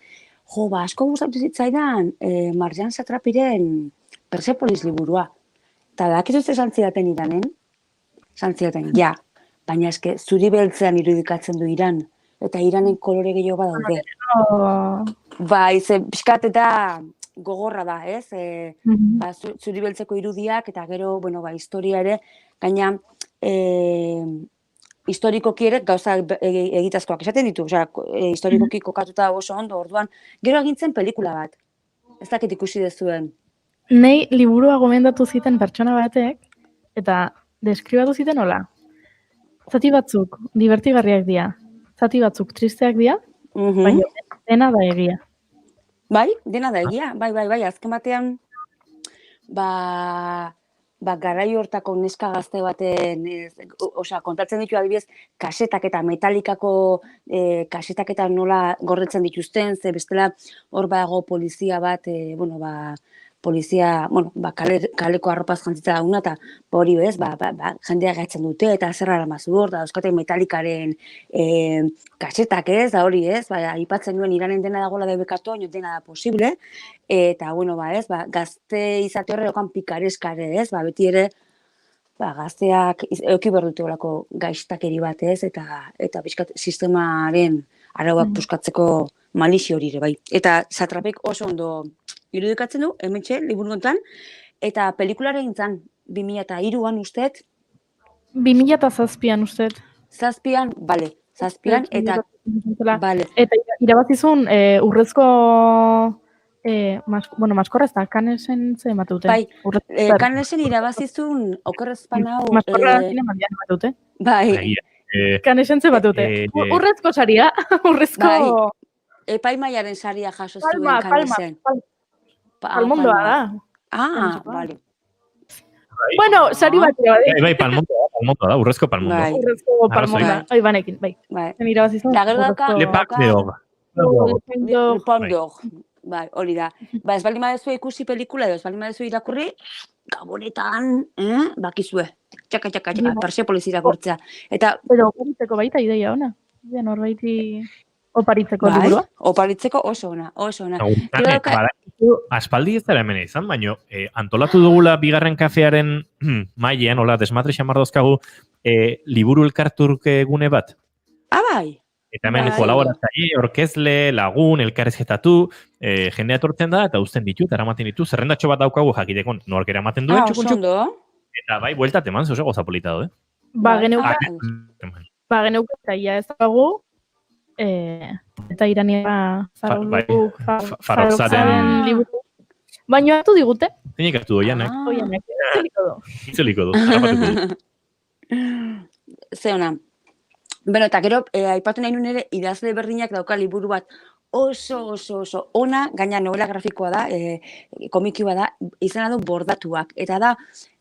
asko gustatu zitzaidan Marjan Satrapiren Persepolis liburua. Eta dakizu ze zantzidaten Iranen? Zantzidaten, baina eske zuri beltzean irudikatzen du Iran, eta Iranen kolore gehiago badaude. Pixkat eta gogorra da, ez? Zuri beltzeko irudiak eta gero, bueno, historia ere, gaina historikoki ere gauza egitazkoak esaten ditu, historikoki kokatuta oso ondo, orduan, gero egintzen pelikula bat. Ez dakit ikusi dezuen. Nei liburua gomendatu ziten pertsona batek, eta deskribatu ziten hola. Zati batzuk divertigarriak dira, zati batzuk tristeak dira, baina dena da egia. Bai, dena da egia, bai, azken batean, garai hortako neska gazte baten, kontatzen ditu adibidez, kasetak eta metalikako kasetak eta nola gordetzen dituzten, ze bestela hor badago polizia bat, kaleko arropaz jantzitza dauna, eta hori ez, jendea gaitzen dute, eta zerra aramazu hor, da euskate metalikaren kasetak ez, da hori ez, aipatzen nuen Iranen dena dagoela debekatu, oino dena da posible, eta, gazte izate horrekoan pikareskare ez, beti ere, gazteak euki berdutu olako gaiztakeri bat ez, eta bizkat sistemaren arauak puskatzeko malixi hori ere, bai. Eta Satrapek oso ondo irudikatzen du, hementxe, liburu honetan, eta pelikulare gintzen, 2003an usteet. 2007an usteet. Zazpian, eta... Bale. Eta irabazizun urrezko... maskorra ez da, Canesen ze ematute. Bai, Canesen irabazizun okerrezpan hau... Maskorra zinemandian ematute. Bai. Canesen ze ematute. Urrezko saria, urrezko... Epaimaiaren saria jaso zuen Canesen. Palmondoa da. Bale. Bueno, sari bat ere. Bai, palmondoa da, urrezko palmondoa. Urrezko palmondoa. Oi, banekin, bai. Zen irabazizun. Da gero daka... Lepak deog. Lepondog. Bai, hori da. Ez baldin badezu ikusi pelikula edo, ez baldin badezu irakurri, gabonetan, bakizue. Txaka, Persepolis irakurtzea. Pero oparitzeko baita ideia ona. Norbaiti oparitzeko liburua. Oparitzeko oso ona. Aspaldi ez dara hemen izan, baina antolatu dugula bigarren kafearen mailean, hola, desmadre xamar dozkagu, liburu elkarturke gune bat. Bai. Eta hemen kolaboratzaile, orkezle, lagun, elkarrezketatu, jendea etortzen da, eta uzten ditu, eta eramaten ditu, zerrendatxo bat daukagu jakiteko nork eramaten duen txukuntxuk. Eta bai, bueltat eman, zeuze gozapolita du, geneuka eta ia ez dago, eta irania farokzaren liburu. Baina hartu digute. Zeinek hartu du, Oianek. Oianek, itzeliko du, harapatuko du. Ze ona. Beno, eta gero, aipatu nahi nuen ere, idazle berdinak dauka liburu bat oso ona, gaina novela grafikoa da, komikioa da, izena du Bordatuak. Eta da,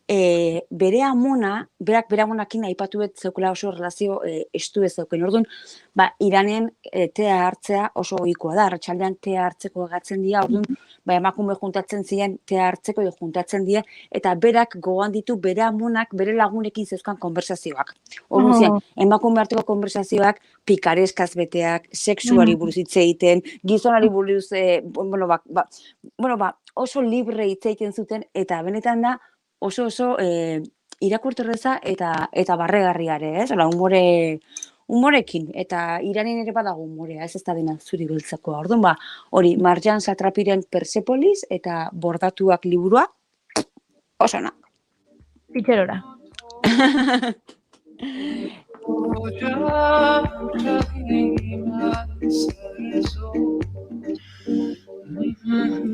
bere amona, bere amonakin aipatuet zeukela oso relazio estu ez zeuken. Orduan, Iranen tea hartzea oso ohikoa da, arratsaldean tea hartzeko egatzen dira, orduan, emakume juntatzen ziren tea hartzeko edo juntatzen dira, eta berak gogoan ditu bere amonak, bere lagunekin zeuzkan konversazioak. Orduan ziren, emakume arteko konversazioak pikareskaz beteak, sexuari buruz hitz egiten, gizonari buruz, oso libre hitz egiten zuten, eta benetan da, oso irakurterreza eta barregarriare, ez? Humorekin, eta Iranen ere badago humorea, ez da dena zuri beltzakoa. Orduan, hori, Marjan Satrapiren Persepolis eta Bordatuak liburua, oso na. Pitxerora.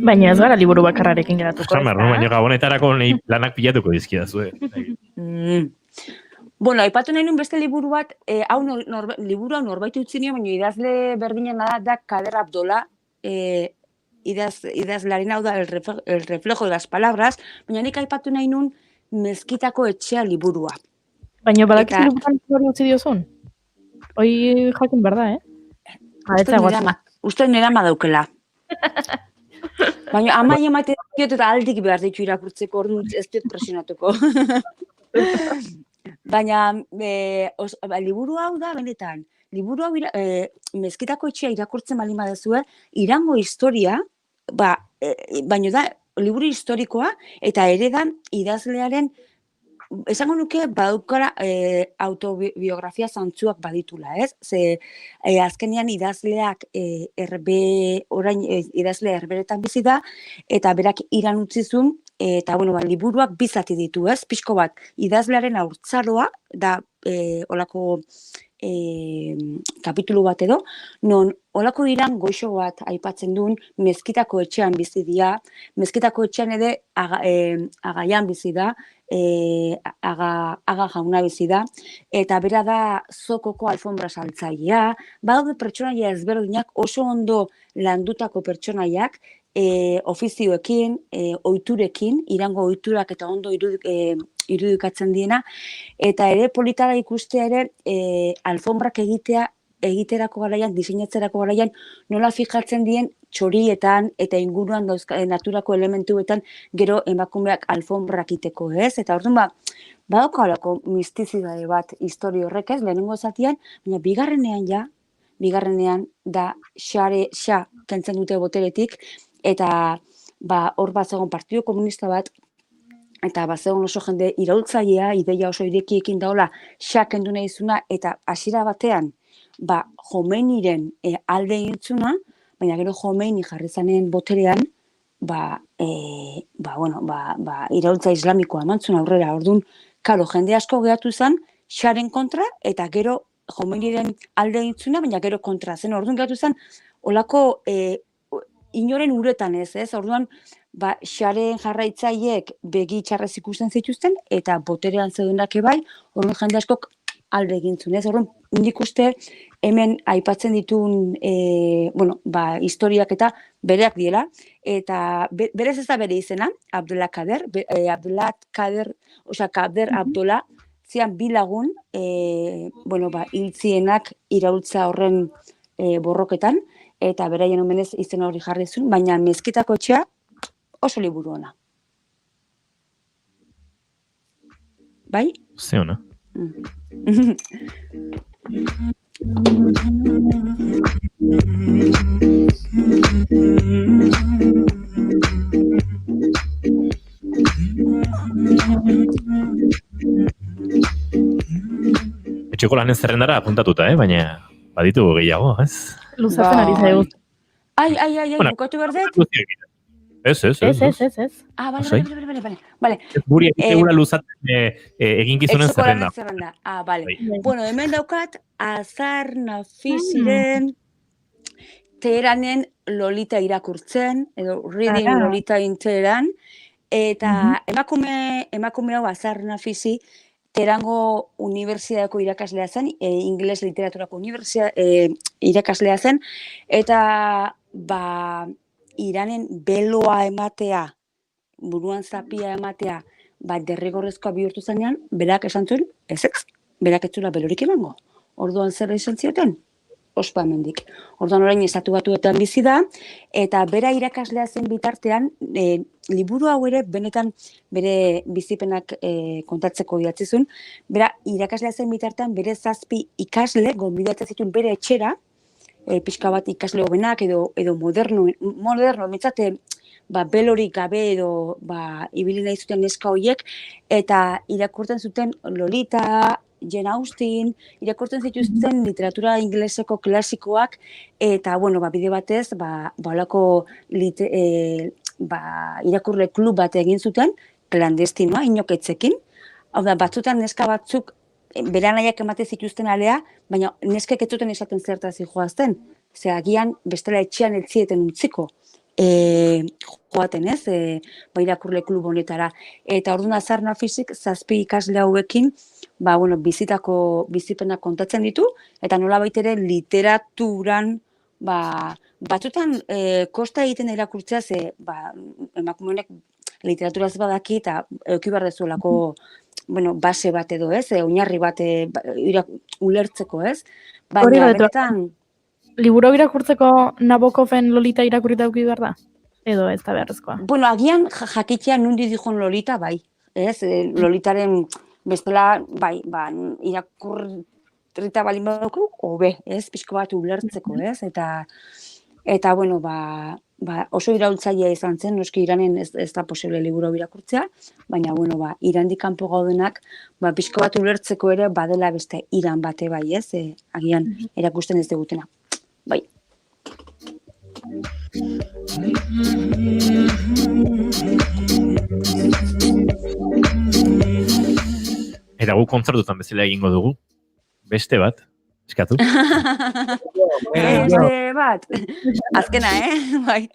Baina ez gara liburu bakarrarekin geratuko. Baina gabonetarako lanak pilatuko dizkidazue. Bueno, aipatu nahi nuen beste liburu bat, liburua norbait utzi nio, baina idazle berdina da Kader Abdola, idazlearen hau da El reflejo de las palabras, baina nik aipatu nahi nuen Mezkitako etxea liburua. Baina badakizu liburuan hori utzi diozun? Hoi jakin berda, Uste nera ma daukela. Baina amai ematen diot eta aldik behar ditu irakurtzeko, orduan ez dut presionatuko. Baina liburu hau da, benetan, liburu hau Mezkitako etxea irakurtzen baldin baduzue, Irango historia, baina da, liburu historikoa, eta ere da idazlearen esango nuke badaukara autobiografia zantzuak baditula, ez? Ze azkenean idazleak orain idazlea herberetan bizi da, eta berak Iran utzizun, eta bueno, liburuak bizati ditu, ez? Pixko bat, idazlearen haurtzaroa da olako kapitulu bat edo, non olako Iran goixo bat aipatzen duen mezkitako etxean bizi dira, mezkitako etxean ere agaian bizi da, aga jauna bizi da, eta bera da zokoko alfombra saltzailea, badaude pertsonaia ezberdinak oso ondo landutako pertsonaiak, ofizioekin, ohiturekin, Irango ohiturak eta ondo irudikatzen diena, eta ere politara ikustea ere alfombrak egiterako garaian, diseinatzerako garaian, nola fijatzen dien txorietan eta inguruan naturako elementuetan gero emakumeak alfombrak iteko, ez? Eta orduan badaukalako mistizidade bat historia horrek, ez? Lehenengo zatian, baina bigarrenean da xa kentzen dute boteretik, eta hor bat zegoen Partido Komunista bat, eta bat zegoen oso jende iraultzailea, ideia oso irekiekin daola, xa kendu nahi izuna, eta hasiera batean, Khomeiniren alde intzuna, baina gero Khomeini jarri zanen boterean, iraultza islamikoa emantzun aurrera, orduan, karo, jende asko gehatu zen, xaren kontra, eta gero Khomeiniren alde intzuna, baina gero kontra zen, orduan gehatu zen, olako inoren uretan ez, orduan, xaren jarraitzaileek begi txarrez ikusten zituzten, eta boterean zeudenak bai, orduan jende askok alde egintzun, ez? Orduan, nik uste hemen aipatzen dituen, historiak eta bereak diela, eta berez ez da bere izena, Kader Abdullah, zian bi lagun, hiltzienak iraultza horren borroketan, eta beraien omenez izena hori jarri zuen, baina mezkitako etxea oso liburu ona. Bai? Ze ona. Etxeko lanen zerrendara apuntatuta, baina baditugu gehiago, ez? Luzatzen ari zaigu. Ai, bukatu behar dut? Ez. Bale. Guri egura luzatzen eginkizunen zerrenda. Bale. Bueno, hemen daukat, Azar Nafiziren Teheranen Lolita irakurtzen, edo Reading Lolita in Teheran, eta emakume hau Azar Nafizi Teherango Unibertsitateko irakaslea zen, Ingeles Literaturako irakaslea zen, eta Iranen beloa ematea, buruan zapia ematea, derrigorrezkoa bihurtu zenean, berak esan zuen, ez, berak ez zuela belorik emango. Orduan zer izan zioten? Ospa hemendik. Orduan orain Estatu Batuetan bizi da, eta bera irakaslea zen bitartean, liburu hau ere, benetan bere bizipenak kontatzeko idatzi zuen, bera irakaslea zen bitartean, bere 7 ikasle, gonbidatzen zituen bere etxera, pixka bat ikasle hobenak edo moderno, mitzate, belorik gabe edo ibili nahi zuten neska horiek, eta irakurtzen zuten Lolita, Jane Austen, irakurtzen zituzten literatura ingeleseko klasikoak, eta, bide batez, holako irakurle klub bat egin zuten, klandestinoa, inoketzekin. Hau da, batzutan neska batzuk beranaiak ematen zituzten alea, baina neskek ez zuten esaten zertaz joazten. Ze agian bestela etxean etzieten utziko joaten, ez? Irakurle klub honetara. Eta orduan Azar Nafizik 7 ikasle hauekin, bizitako bizipenak kontatzen ditu, eta nolabait ere literaturan, batzutan kosta egiten irakurtzea, ze emakume honek literaturaz badaki eta eduki behar dezuelako base bat edo, ez? Oinarri bat ulertzeko, ez? Baina, benetan... Liburu irakurtzeko Nabokoven Lolita irakurrita eduki behar da? Edo ez da beharrezkoa? Agian jakitea nundi dijon Lolita, bai. Ez? Lolitaren bestela, irakurrita balin badugu, hobe, ez? Pixko bat ulertzeko, ez? Eta oso iraultzailea izan zen, noski Iranen ez da posible liburu hau irakurtzea, baina, bueno, Irandik kanpo gaudenak, pixko bat ulertzeko ere badela beste Iran bate bai, ez? Agian erakusten ez degutena. Bai. Eta gu kontzertutan bezala egingo dugu. Beste bat, eskatu. Beste bat. Azkena, bai.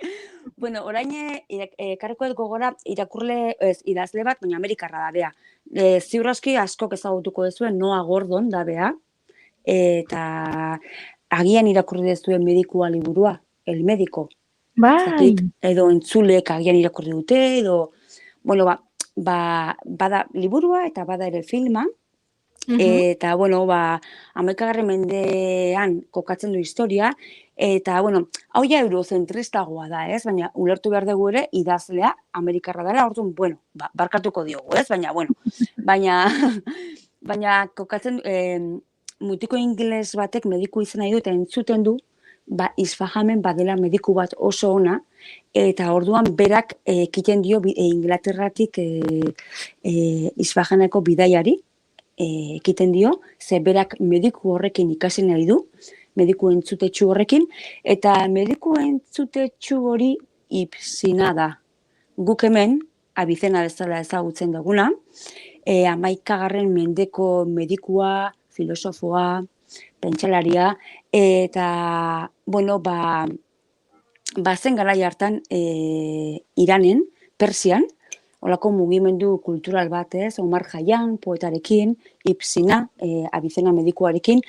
Bueno, orain ekarriko dut gogora idazle bat, baina Amerikarra da, bea. Ziur aski askok ezagutuko duzuen Noah Gordon da, bea. Eta agian irakurri duzuen medikua liburua, El Médico. Bai. Edo entzulek agian irakurri dute, edo, bueno, bada liburua eta bada ere filma, eta, bueno, 11. mendean kokatzen du historia, eta, bueno, hau ja eurozentristagoa da, ez? Baina, ulertu behar dugu ere, idazlea Amerikarra dela, orduan, bueno, barkatuko diogu, ez? Baina, bueno, baina kokatzen, mutiko ingeles batek mediku izan nahi du, eta entzuten du, Isfahamen badela mediku bat oso ona, eta orduan berak ekiten dio Inglaterratik Isfahaneko bidaiari, ekiten dio, ze berak mediku horrekin ikasi nahi du, mediku entzutetsu horrekin, eta mediku entzutetsu hori Ibsina da. Guk hemen, Abizena bezala ezagutzen duguna, 11. mendeko medikua, filosofoa, pentsalaria, eta, bueno, zen garai hartan Iranen, Persian, holako mugimendu kultural bat, Omar Khayyam, poetarekin, Ibsina, Abizena medikuarekin,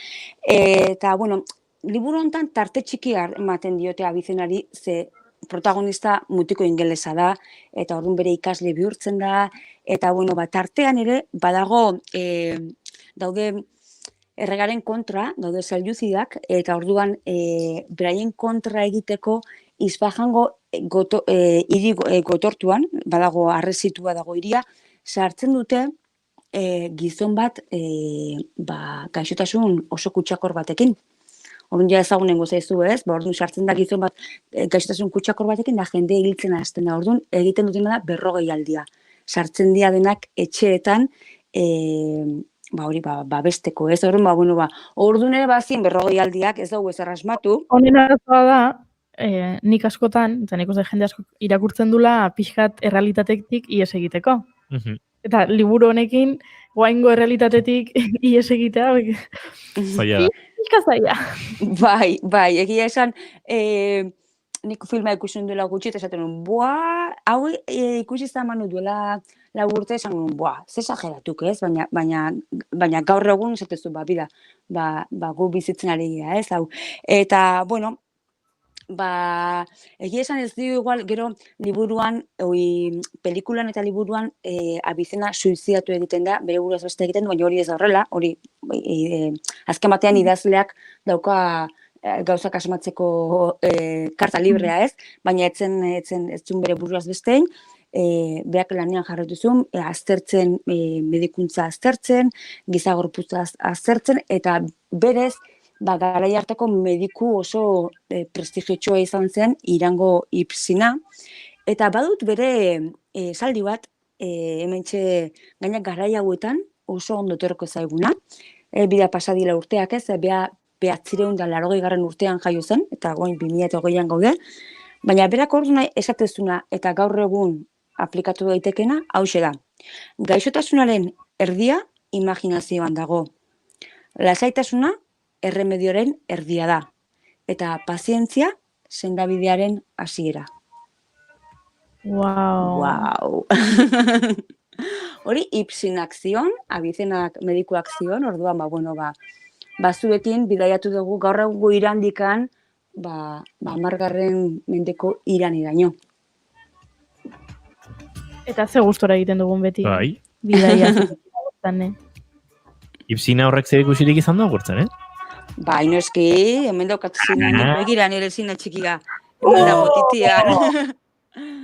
eta, bueno, liburu honetan tarte txiki ematen diote Abizenari, ze protagonista mutiko ingelesa da, eta orduan bere ikasle bihurtzen da, eta, bueno, tartean ere, badago, daude erregaren kontra, daude seljuzidak, eta orduan beraien kontra egiteko Isfahango hiri gotortuan, badago arresitua dago hiria, sartzen dute gizon bat gaixotasun oso kutsakor batekin. Orduan ja ezagunen gozaizu, ez? Orduan sartzen da gizon bat gaixotasun kutsakor batekin, da jende hiltzen hasten da. Orduan egiten dutena da 40 aldia. Sartzen dira denak etxeetan, besteko, ez? Orduan ere bazien 40 aldiak, ez dugu ezer asmatu. Honen arazoa da, nik askotan, eta nik uste jende asko irakurtzen dula pixkat errealitatetik ihes egiteko. Eta liburu honekin, guaingo errealitatetik ihes egitea, Zaila da. Zaila. Bai, egia esan, nik filma ikusten duela gutxi, eta esaten nuen, hau ikusi izan duela 4 urte esan nuen, ze exageratuk, ez? Baina gaur egun esatezu, gu bizitzen ari gira, ez? Eta, bueno, egia esan ez dio igual, gero liburuan, pelikulan eta liburuan Abizena suizidatu egiten da, bere buruaz beste egiten du, baina hori ez da horrela, hori azken batean idazleak dauka gauzak asmatzeko karta librea, ez? Baina ez zuen bere buruaz bestein, berak lanean jarraitu zuen, aztertzen, medikuntza aztertzen, gizagorputza aztertzen, eta berez, garai hartako mediku oso prestigiotsoa izan zen, Irango Ibsina, eta badut bere esaldi bat, hementxe gainak garai hauetan oso ondo etorriko zaiguna, bida pasadila urteak ez, beha 980 urtean jaio zen, eta goin 2020an gaude, baina berak orduan esatezuna eta gaur egun aplikatu daitekena, hauxe da. Gaixotasunaren erdia imaginazioan dago. Lasaitasuna erremedioren erdia da. Eta pazientzia sendabidearen hasiera. Wow. Hori Ibsinak zion, Abizenak medikuak zion, orduan, zuekin bidaiatu dugu gaur egungo Irandikan, 10. mendeko Iraniraino. Eta ze gustora egiten dugun beti. Bai. Bidaia. Ibsina horrek zer ikusirik izan da gurtzen, Bai, noski, hemen daukatu zinen, begira nire zina txikia, hemen dago titian.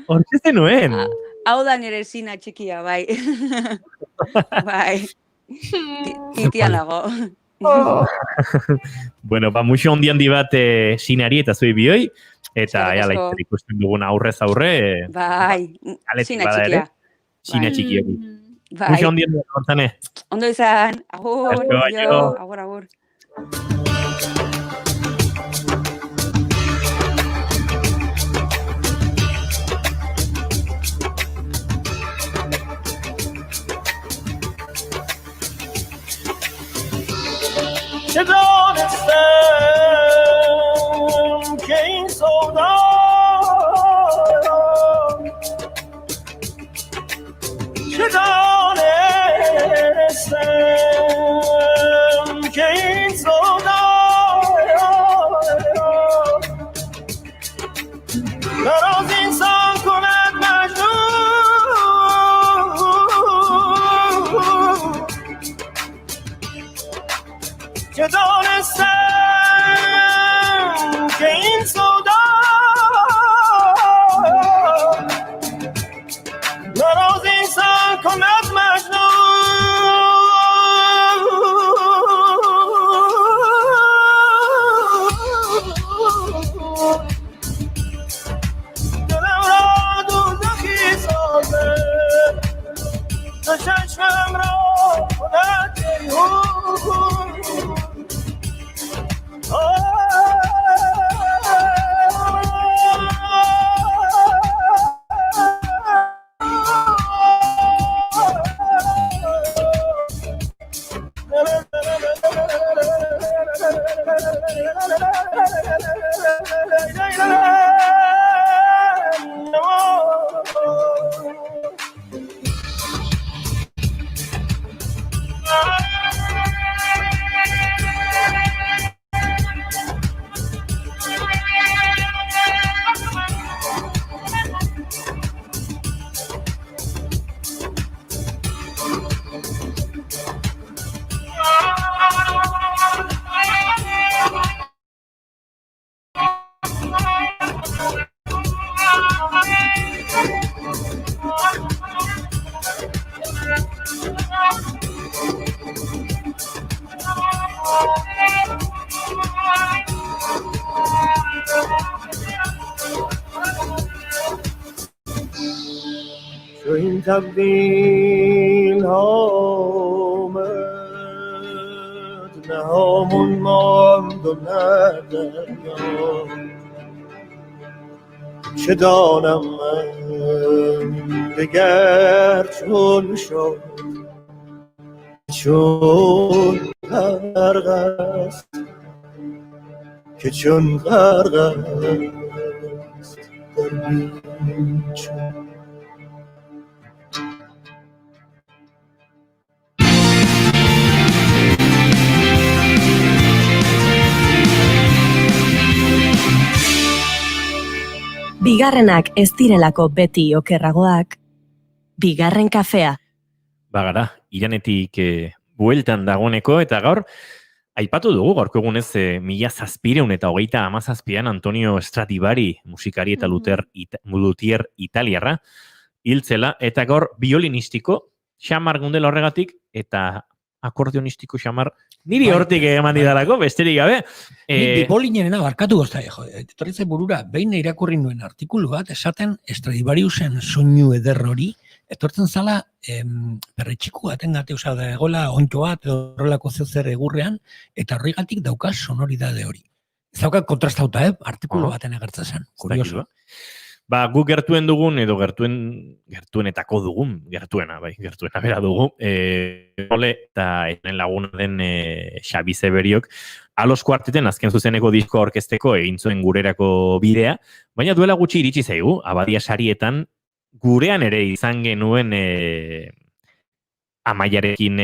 Hortze zenuen. Hau da nire zina txikia, bai. Bai, titian dago. Bueno, muixo handi bat zinari eta zuei bioi. Eta Eskerrik asko. laizzer ikusten dugun aurrez aurre, Bai, kaletik zina bada ere, txikia. zine Bai. txiki hori. Bai, Muxo ondien dut, Gontzane. ondo izan, agur, Asko, jo, aio. agur, agur. You don't understand, King Soldier. You don't understand, King Soldier. Garoz insan kılar Mecnun. You don't understand, King Soldier. Garoz insan kılar Mecnun. دلم را دوزخی سازه تو چشمم را کند بیهون تو این تبدیل آمد نه همون ماند و نه دریا چه دانم من دگر چون شد چون غرق است که چون غرق است در بیچ Bigarrenak ez direlako beti okerragoak, bigarren kafea. Bagara, iranetik bueltan dagoeneko, eta gaur, aipatu dugu gaurko egunez 1727an Antonio Stradivari musikari eta luthier italiarra hiltzela, eta gaur violinistiko xamar gundela horregatik, eta akordionistiko xamar niri hortik eman didalako, besterik gabe. Bipolinena barkatu gozta, etorritze burura, behin irakurri nuen artikulu bat, esaten Stradivariusen soinu eder hori, etortzen zala perretxiku baten gate, da egola ontxo bat, edo horrelako zer egurrean, eta horregatik dauka sonoridade hori. Ez dauka kontrastauta, artikulu baten agertzen zen, kurioso. Ba, gu gertuen dugun, edo gertuenetako dugun, gertuena bera dugu, Ole eta enen laguna den Xabi Zeberiok, Alos Kuarteten azken zuzeneko disko orkesteko egin zuen gurerako bidea, baina duela gutxi iritsi zaigu, Abadia sarietan gurean ere izan genuen Amaiarekin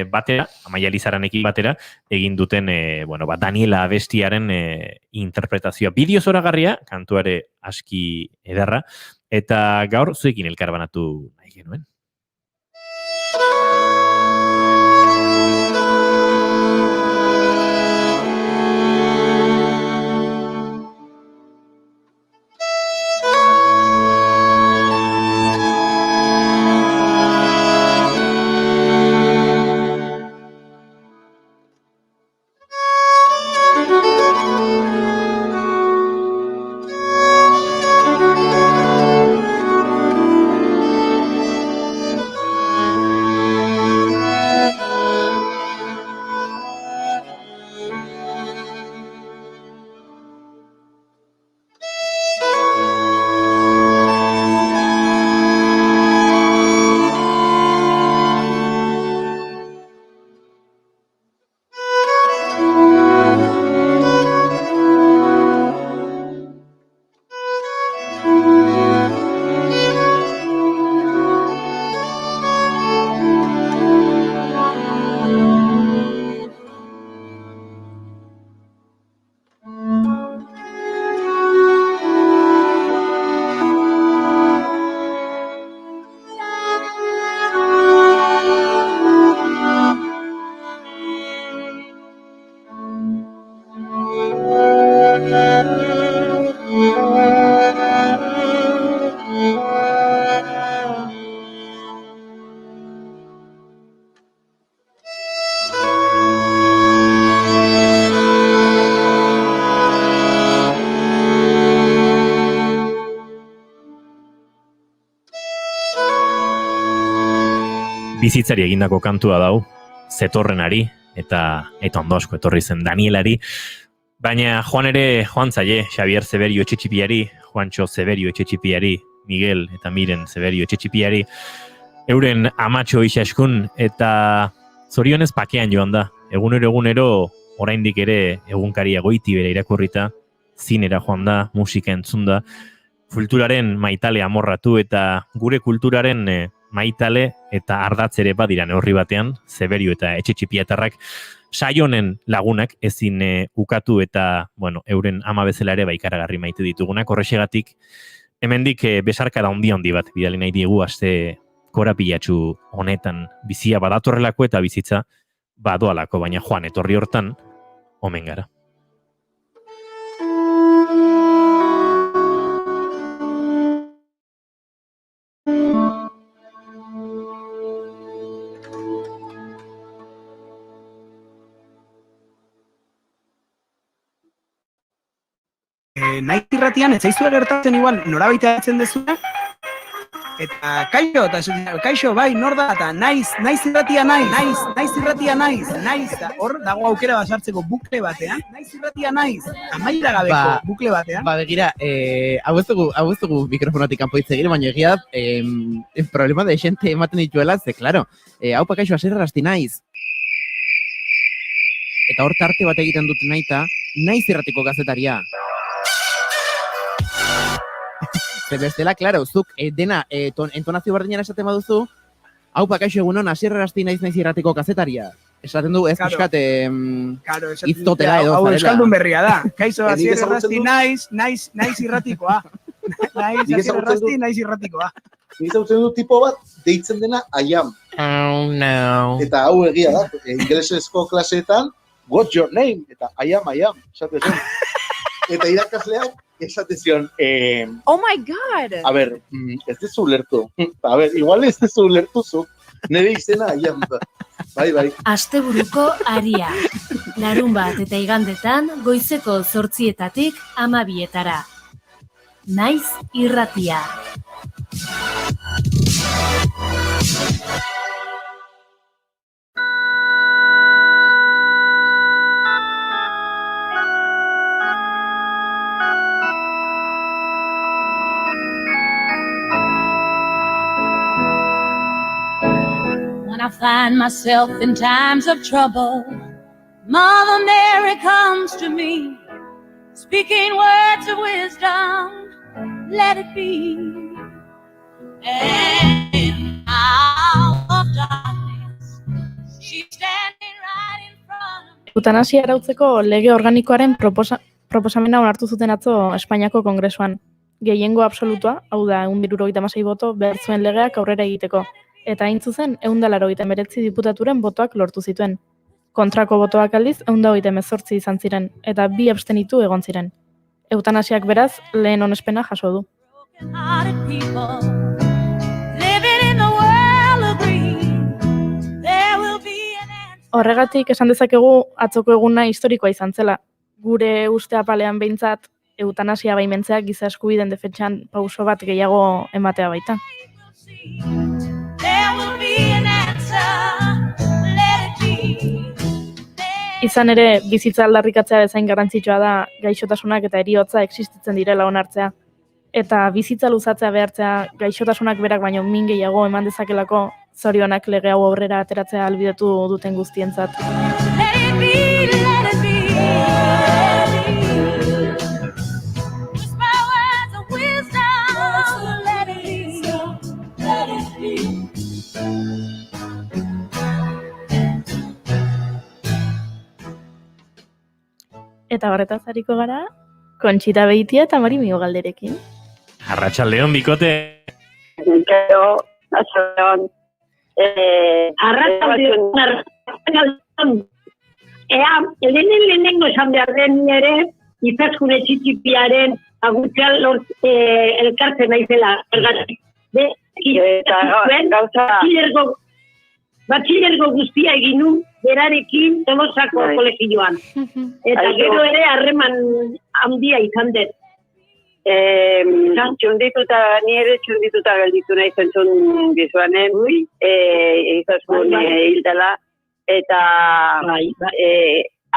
batera, Amaia Lizaranekin batera, egin duten Daniela abestiaren interpretazioa. Bideo zoragarria, kantuare aski ederra, eta gaur zuekin elkarbanatu nahi genuen. bizitzari egindako kantua dau, zetorrenari, eta ondo asko etorri zen Danielari, baina joan zaie, Xavier Zeberio Etxetxipiari, Juancho Zeberio Etxetxipiari, Miguel eta Miren Zeberio Etxetxipiari, euren amatxo isaskun, eta zorionez pakean joan da. Egunero oraindik ere egunkaria Goiti bere irakurrita, zinera joan da, musika entzun da, kulturaren maitale amorratu eta gure kulturaren maitale eta ardatzere badira neurri batean, Zeberio eta Etxetxipiatarrak saionen lagunak ezin ukatu eta, euren ama bezala ere ikaragarri maite ditugunak, horrexegatik hemendik besarkada handi bat bidali nahi diegu aste korapilatsu honetan bizia badatorrelako eta bizitza badoalako, baina joan etorri hortan omen gara. Naiz irratian, ez zaizue gertatzen igual norabaita hartzen dezuna, eta kaixo, bai, nor da, eta naiz irratia naiz, hor dago aukera basartzeko bukle batean, naiz irratia naiz, amaiera gabeko bukle batean. Begira, hau ez dugu mikrofonotik kanpo hitz egin, baina egia problema de xente ematen dituela, ze, claro, haupa kaixo, aserrasti naiz. Eta hor tarte bat egiten dut naiz irratiko gazetaria. Bestela, claro, zuk dena entonazio berdinean esaten baduzu, haupa kaixo egunon, asierrerasti naiz irratiko kazetaria. Esaten du, ez pixkat iztotela edo zarela. Hau euskaldun berria da. Kaixo, asierrerasti naiz irratikoa. Naiz irratikoa. Ni zautzen du tipo bat, deitzen dena I am. Oh, no. Eta hau egia da, ingelesezko klaseetan, what's your name? Eta I am, esate zen. Eta irakasleak, esate zion, oh my god! A ber, ez dezu ulertu. A ber, igual ez dezu ulertu zu. Nire izena, aian. Bai. Asteburuko aria. Larunbat eta igandetan, goizeko 8:00 12:00. Naiz irratia. When I find myself in times of trouble, Mother Mary comes to me, speaking words of wisdom, let it be. And out of darkness, she's standing right in front of me. Eutanasia arautzeko lege organikoaren proposamena onartu zuten atzo Espainiako Kongresuan. Gehiengo absolutua, hau da 176 boto, behar zuen legeak aurrera egiteko. Eta hain zuzen, 189 diputaturen botoak lortu zituen. Kontrako botoak aldiz, 118 izan ziren, eta 2 abstenitu egon ziren. Eutanasiak beraz, lehen onespena jaso du. Horregatik esan dezakegu atzoko eguna historikoa izan zela. Gure uste apalean behintzat, eutanasia baimentzeak giza eskubideen defentsan pauso bat gehiago ematea baita. Izan ere, bizitza aldarrikatzea bezain garrantzitsua da gaixotasunak eta heriotza existitzen direla onartzea. Eta bizitza luzatzea behartzea gaixotasunak berak baino min gehiago eman dezakelako zorionak lege hau aurrera ateratzea ahalbidetu duten guztientzat. Eta horretaz hariko gara, Kontxita Beitia eta Mari Migo galderekin. Arratsaldeon, bikote. Gero, arratsaldeon. Lehenengo esan behar den ere, Izaskun Etxetxipiaren agutzean elkartzen naizela. Batxilergo guztia egin nun, berarekin Tolosako kolegioan. Eta gero ere harreman handia izan dut. Txundituta, ni ere txundituta gelditu nahi zentzun bizuanen, izaskun hildela, eta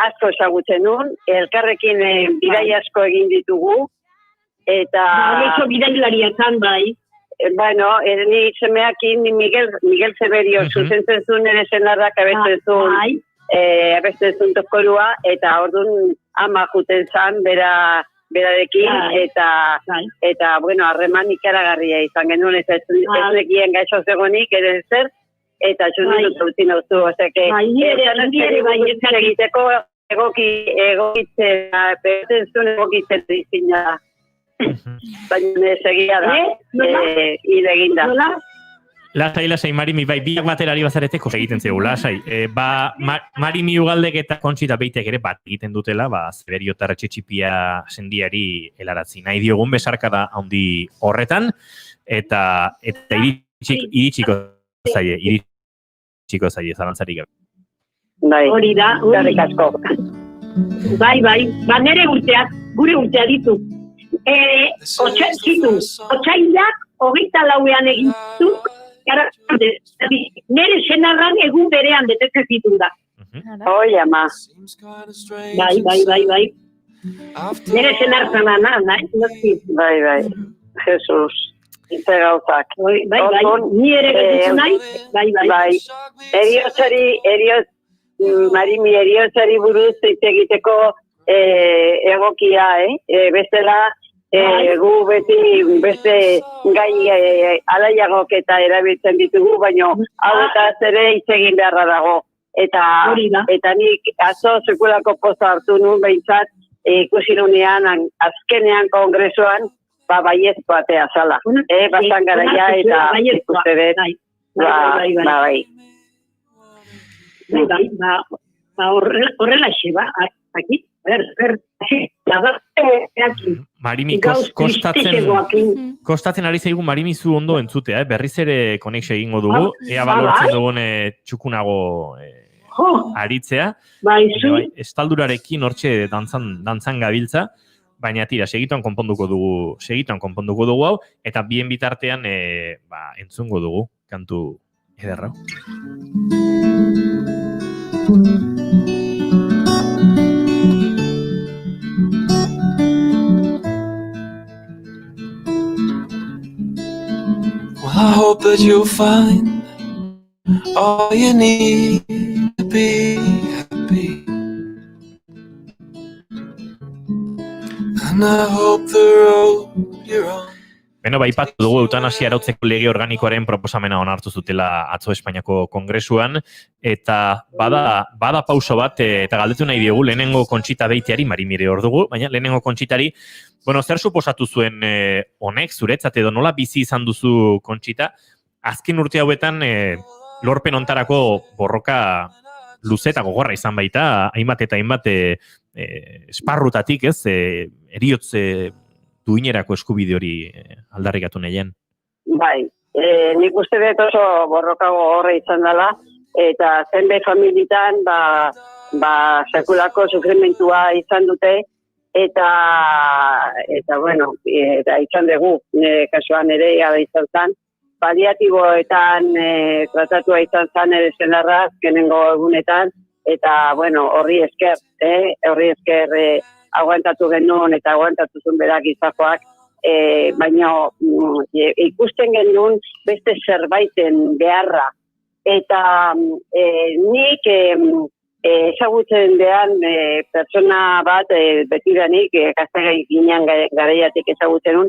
asko esagutzen nun, elkarrekin bidai asko egin ditugu, eta... Oso bidailaria zan, bai. Bueno, ni semeakin Miguel Severio zuzentzen zuen ere senarrak abesten zuen tozkorua, eta orduan ama juten zan, berarekin, eta, bueno, harreman ikaragarria izan genuen, ez nekien gaixo zegoenik, ere zer, eta txunditut utzi nauzu, ozeke, egiteko egokitzen, perten zuen egokitzen dizina, baina segia da, idegin da. Lasai, Marimi, bai, biak batera ari bazareteko egiten zegu, lasai. Marimi Ugaldek eta Kontxita Beitek ere bat egiten dutela, Severio eta Retxetxipia sendiari helaratzi. Nahi diogun besarkada handi horretan, eta iritsiko zaie, zalantzarik gabe. Bai, hori da, garrik asko. Bai, nere urteak, gure urtea ditu. Otsailak, 24 egin zu, nere senarran egun berean betetzen zitu da. Oi, ama. Bai. Nere senartzana, nahi? Bai. Jesus. Itze gauzak. Bai. Ni ere betetzen nahi? Bai. Marimi eriotzari buruz hitz egiteko egokia, bestela, gu beste gai alaiagok eta erabiltzen ditugu, baina hau eta ere hitz egin beharra dago. Eta nik atzo sekulako poza hartu nuen behintzat, ikusi nunean azkenean kongresuan, baiezko atea zala. Basan garaia eta ikuste dut. Bai. Horrela xe, aquí. Marimi, kostatzen ari zaigu Marimi zu ondo entzutea, berriz ere konexio egingo dugu, ea balortzen dugun txukunago aritzea, estaldurarekin hortxe dantzan gabiltza, baina tira, segitan konponduko dugu hau, eta bien bitartean entzungo dugu, kantu ederra. I hope that you'll find all you need to be happy. And I hope the road you're on. Beno, baipatu dugu eutanasia arautzeko lege organikoaren proposamena onartu zutela atzo Espainiako Kongresuan, eta bada pauso bat, eta galdetu nahi diogu lehenengo Kontxita Beitiari, Marimire hor dugu, baina lehenengo Kontxitari, zer suposatu zuen honek, zuretzat edo nola bizi izan duzu Kontxita, azken urte hauetan lorpen ontarako borroka luze eta gogorra izan baita, hainbat eta hainbat esparrutatik, eriotz duinerako eskubide hori aldarrikatu nahien. Bai, nik uste dut oso borroka gogorra izan dela, eta zenbait familitan sekulako sufrimentua izan dute, eta bueno, eta izan dugu, kasuan ere izan zen, paliatiboetan tratatua izan zen ere zenarra, azkenengo egunetan, eta bueno, horri esker aguantatu genuen eta aguantatu zuen berak izakoak, baina ikusten genuen beste zerbaiten beharra. Eta nik ezagutzen dean pertsona bat betidanik, gaztegai ginean garaiatik ezagutzen nun,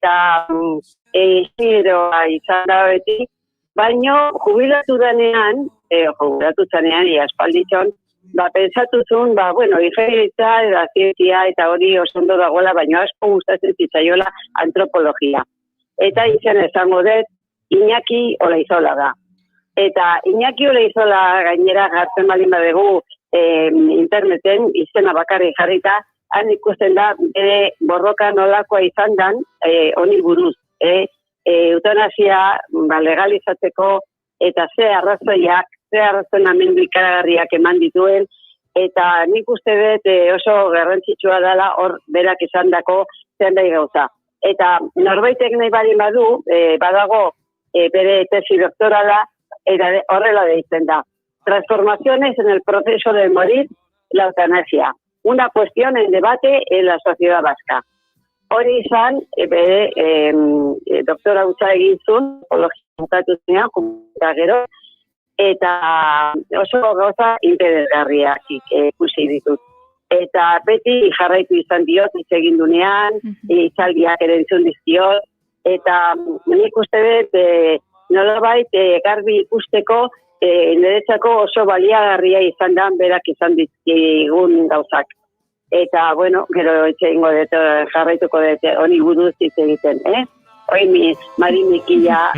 eta ziroa izan da beti, baina jubilatu zanean, aspalditxon, pentsatu zuen, ingenieritza eta zientzia eta hori oso ondo dagoela, baina asko gustatzen zitzaiola antropologia. Eta izan esango dut, Iñaki Olaizola da. Eta Iñaki Olaizola gainera jartzen baldin badegu interneten, izena bakarrik jarrita, han ikusten da, bere borroka nolakoa izan dan, honi buruz. Eutanasia legalizatzeko eta ze arrazonamendu ikaragarriak eman dituen, eta nik uste dut oso garrantzitsua dela hor berak izandako zenbait gauza. eta norbaitek nahi bali badu, badago bere tesi doktorala, eta horrela deitzen da. Transformaciones en el proceso de morir, la eutanasia. Una cuestión en debate en la sociedad vasca. Hori izan, bere doktora hutsa egin zuen, psikologia bukatu zenean, eta gero, eta oso gauza interesgarriak ikusi ditut. Eta beti jarraitu izan diot, hitz egin dunean, hitzaldiak ere entzun dizkiot, eta nik uste dut, nolabait garbi ikusteko, niretzako oso baliagarria izan da, berak izan dizkigun gauzak. Eta, bueno, gero etxeingo dut, jarraituko dut, honi buruz hitz egiten, Hoi Marimikila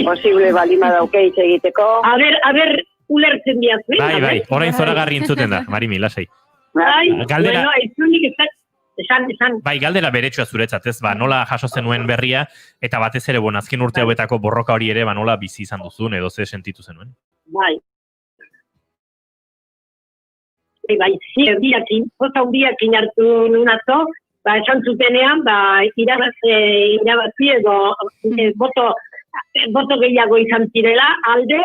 posible balima dauke hitz egiteko. A ber, ulertzen diazu. Bai, orain zoragarri entzuten da, Marimi, lasai. Galdera... Bueno, aizunik esan. Bai, galdera beretsua zuretzat, ez, nola jaso zenuen berria, eta batez ere, azken urte hauetako borroka hori ere, nola bizi izan duzun, edo ze sentitu zenuen? Bai, erdiakin hartu nunazo, esan zutenean, irabazi edo boto gehiago izan zirela, alde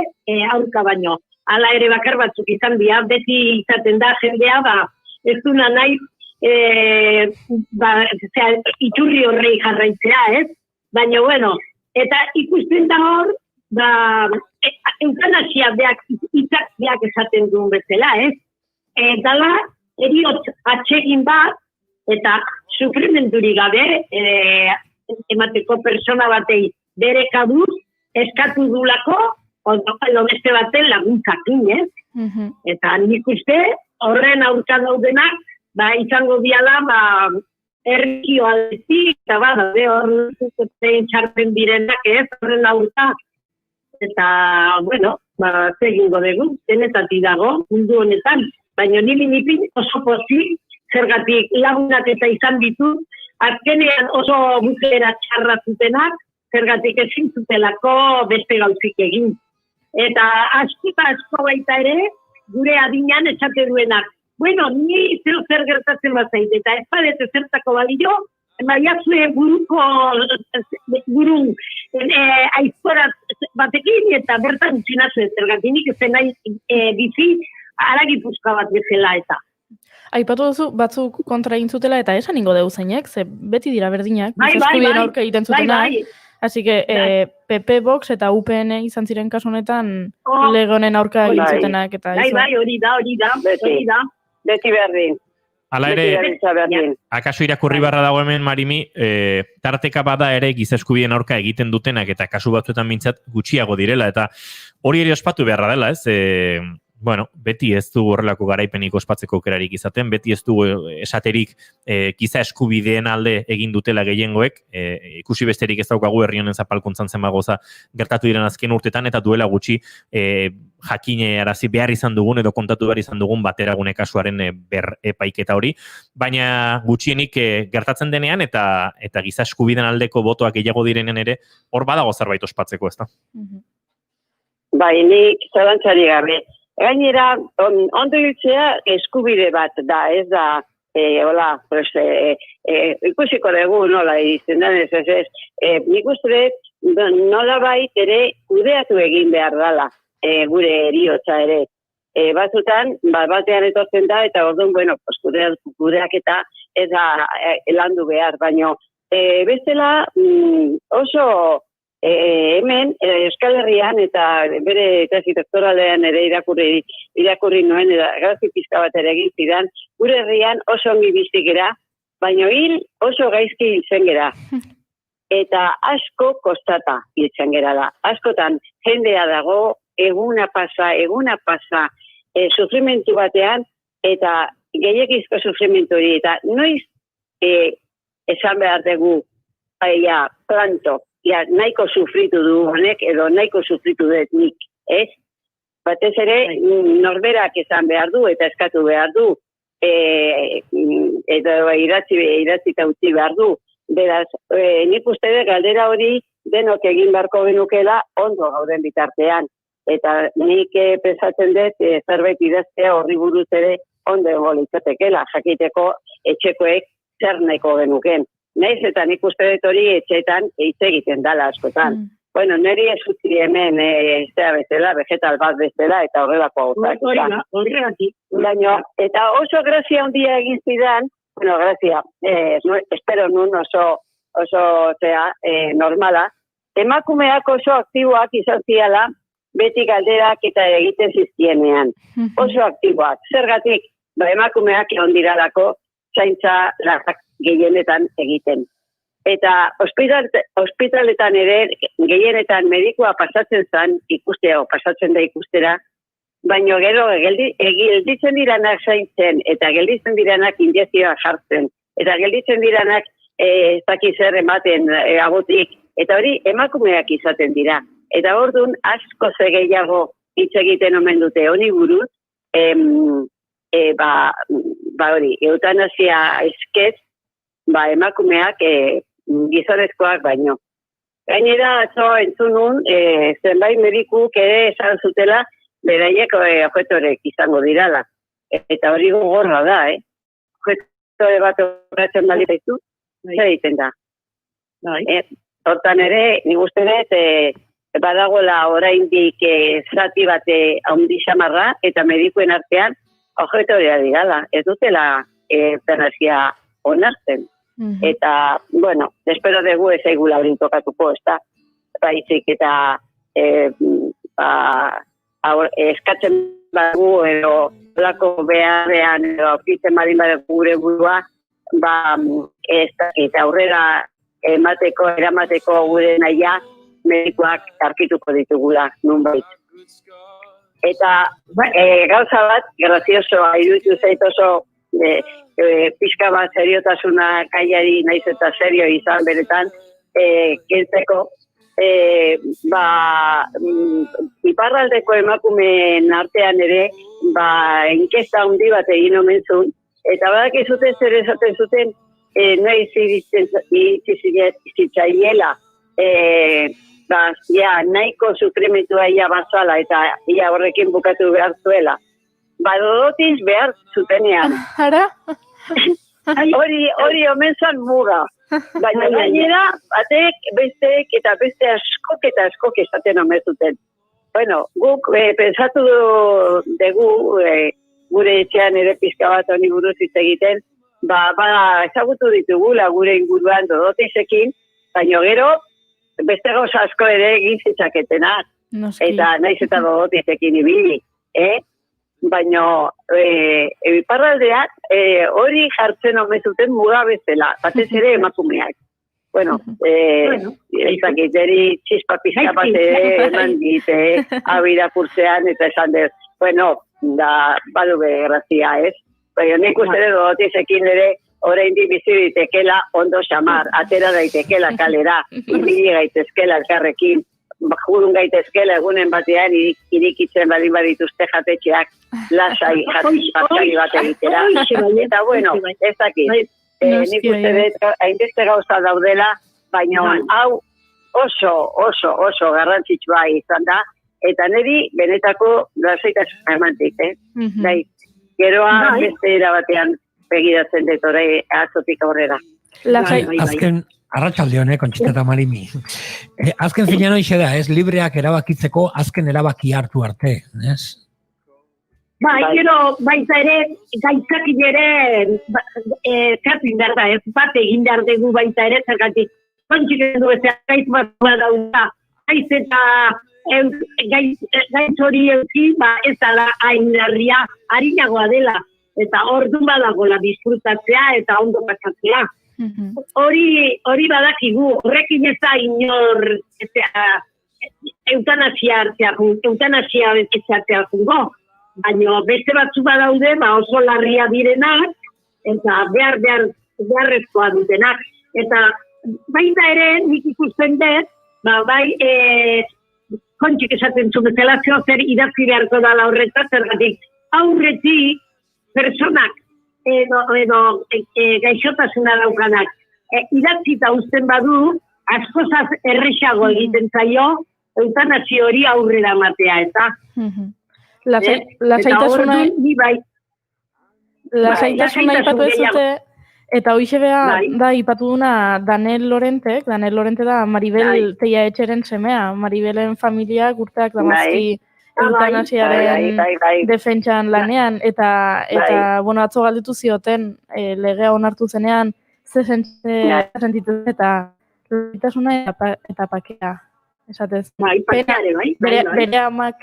aurka baino. Hala ere bakar batzuk izan dira, beti izaten da jendea, ez duna nahi, iturri horrei jarraitzea, ez? Baina, bueno, eta ikusten da hor, eutanasia hitzak beak esaten duen bezala, ez? Dala, eriotz atsegin bat, eta sufrimendurik gabe, emateko persona batei bere kabuz, eskatu dulako, edo beste baten laguntzakin, ez? Eta nik uste, horren aurka daudenak, izango diala, errikio aldetik, eta hor txarpen direnak, ez? Horren aurka. Eta, bueno, zegingo dugu, denetatik dago, mundu honetan. Baina nipin oso pozik, zergatik lagunak eta izan ditu, azkenean oso bukera txarra zutenak, zergatik ezin zutelako beste gauzik egin. Eta asko baita ere, gure adinean esate duenak. Bueno, ni zer gertatzen bazait, eta ez badete zertako balio, baiazue burun aizkoraz batekin, eta bertan utzinazue zergatinik ezen nahi bizi, aragipuzka bat bezala eta. Aipatu duzu, batzuk kontra egin zutela eta esan ingo dugu zeinek, ze beti dira berdinak, eskubideen aurka egiten zutenak. Así que PP, Vox eta UPN izan ziren kasu honetan lege honen aurka egin zutenak. Bai, hori da. Beti berdin. Hala ere, akaso irakurri barra dago hemen, Marimi, tarteka bada ere giza eskubideen aurka egiten dutenak eta kasu batzuetan mintzat gutxiago direla, eta hori ere ospatu beharra dela, ez? Bueno, beti ez du horrelako garaipenik ospatzeko aukerarik izaten, beti ez du esaterik giza eskubideen alde egin dutela gehiengoek, ikusi besterik ez daukagu herri honen zapalkuntzan zenbagoza gertatu diren azken urtetan, eta duela gutxi jakinarazi behar izan dugun edo kontatu behar izan dugun bateragune kasuaren epaiketa hori, baina gutxienik gertatzen denean eta giza eskubideen aldeko botoak gehiago direnen ere, hor badago zerbait ospatzeko, ezta? Bai, nik zalantzari gabe. Gainera, ondo hiltzea eskubide bat da, ez da, ikusiko dugu nola izan da, nik uste nola bait ere kudeatu egin behar dela, gure eriotza ere. Batzutan, batean etortzen da, eta orduan, bueno, kudeak eta ez da landu behar, baina bestela oso hemen Euskal Herrian eta bere tesi doktoralean ere irakurri nuen eta grazi pizka bat ere egin zidan, gure herrian oso ongi bizi gera, baina hil oso gaizki hiltzen gera. Eta asko kostata hiltzen gera da. Askotan jendea dago, eguna pasa, sufrimentu batean, eta gehiagizko sufrimentu hori, eta noiz esan behar dugu, planto, nahiko sufritu du honek, edo nahiko sufritu dut nik, ez? Batez ere, norberak esan behar du, eta eskatu behar du, edo idatzi eta utzi behar du. Beraz, nik uste dut galdera hori denok egin beharko genukela ondo gauden bitartean. Eta nik pensatzen dut zerbait idaztea horri buruz ere ondo egon litzatekeela, jakiteko etxekoek zer nahiko genuken. naiz eta nik uste dut hori etxeetan hitz egiten dala askotan. Bueno, niri ez utzi hemen zea bezala, vegetal bat bezala, eta horrelako gauzak. Horregatik. Eta oso grazia handia egin zidan, bueno, grazia, espero nun oso normala, emakumeak oso aktiboak izan ziala, beti galderak eta egiten zizkienean. Oso aktiboak. Zergatik, emakumeak egon diralako, zaintza larrak gehienetan egiten. Eta ospitaletan ere, gehienetan medikua pasatzen zen, pasatzen da ikustera, baina gero gelditzen diranak zaintzen, eta gelditzen diranak injekzioa jartzen, eta gelditzen diranak ez dakiz zer ematen agotik, eta hori emakumeak izaten dira. Eta orduan asko gehiago hitz egiten omen dute honi buruz, hori, eutanasia eskez, emakumeak gizonezkoak baino. Gainera, entzun nun, zenbait medikuk ere esan zutela, beraiek objetorek izango dirala. Eta hori gogorra da, objetore bat horretzen bali zaitu, zer egiten da. Hortan ere, nik uste dut, badagoela oraindik zati bate handi xamarra, eta medikuen artean objetorea dirala. Ez dutela eutanasia onartzen. Eta, bueno, espero dugu ez eigula hori tokatuko, ez da, baizik eta eskatzen badugu edo lako beharrean edo aurkitzen badin badugu gure burua, eta aurrera eramateko gure naia medikoak arkituko ditugula, nunbait. Eta gauza bat, graziosoa, iruditu zait oso pixka bat seriotasuna kaiari naiz eta serio izan beretan, kentzeko, iparraldeko emakumeen artean ere, inkesta handi bat egin omen zuen, eta badakizuten zer esaten zuten, noiz zitzaiela, nahiko sufrimentua ia bazala, eta ia horrekin bukatu behar zuela. Dodotiz behar zutenean. Ara? Hori omen zan muga. Baina gainera, batek, besteek eta beste askok esaten omen zuten. Bueno, guk pensatu dugu, gure etxean ere pizka bat honi buruz hitz egiten, ezagutu ditugula gure inguruan dodotizekin, baina gero, beste gauza asko ere egin zitzaketenak. Eta naiz eta dodotizekin ibili, baina iparraldeak hori jartzen omezuten muga bezala, batez ere emakumeak. Bueno, ezakiteri txispa pizka bat eman dite abirakurtzean eta esan dut, bueno, badu grazia, ez? Baina nik uste dut dotizekin ere oraindik bizi ditekela ondo xamar, atera daitekela kalera, ibili gaitezkela elkarrekin, jurun gaitezkela egunen batean irikitzen baldin badituzte jatetxeak lasai paskari bat egitera. Eta bueno, ez dakit. Nik uste dut hainbeste gauza daudela, baina hau oso garrantzitsua izan da, eta niri benetako lasaitasuna emantik, Geroa beste erabatean begiratzen dut hori atzotik aurrera. Azken, arratsaldeon, Kontxita eta Marimi. Azken finean hoxe da, libreak erabakitzeko azken erabaki hartu arte, ez? Gero, baita ere, gaitzakin ere, zertu indar da, ez bat egin behar dugu baita ere, zergatik, kontxiken du ez gaitz bat badauda, gaiz eta gaitz hori euki, ez dala hain larria, harinagoa dela, eta orduan badagoela disfrutatzea eta ondo pasatzea. Hori badakigu, horrekin ez da inor eutanasia etxartzea jungo, baina beste batzu badaude, oso larria direnak, eta beharrezkoa dutenak. Eta baita ere, nik ikusten dut, kontxik esaten zu bezala, zer idatzi beharko dala horretak, zergatik aurretik personak edo gaixotasuna daukanak idatzita uzten badu, askozaz errexago egiten zaio, eutanazio hori aurrera matea, eta lasaitasuna ipatu ez zute, Eta hoixe bea da ipatu duna Danel Lorente da Maribel Teia Etxeren semea, Maribelen familiak urteak damazki eutanasiaren defentsan lanean, eta bueno, atzo galdetu zioten legea onartu zenean, ze sentitu eta laitasuna eta pakea, esatez. Bere amak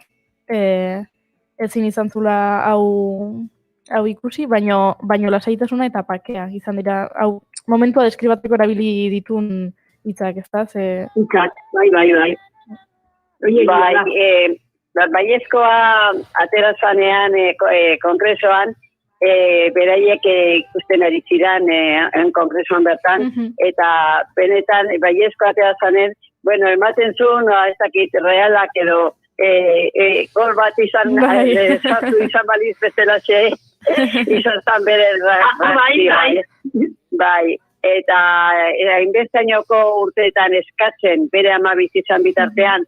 ezin izan zula hau ikusi, baino lasaitasuna eta pakea izan dira, hau momentua deskribatzeko erabili ditun hitzak, ezta? Hitzak, bai. Baiezkoa atera zanean kongresoan, beraiek ikusten ari ziren kongresoan bertan, eta benetan baiezkoa atera zanen, bueno, ematen zuen, ez dakit realak edo gol bat izan, sartu izan baliz bezalaxe, izan zan bere bai, eta inbestainoko urteetan eskatzen bere ama bizizan bitartean,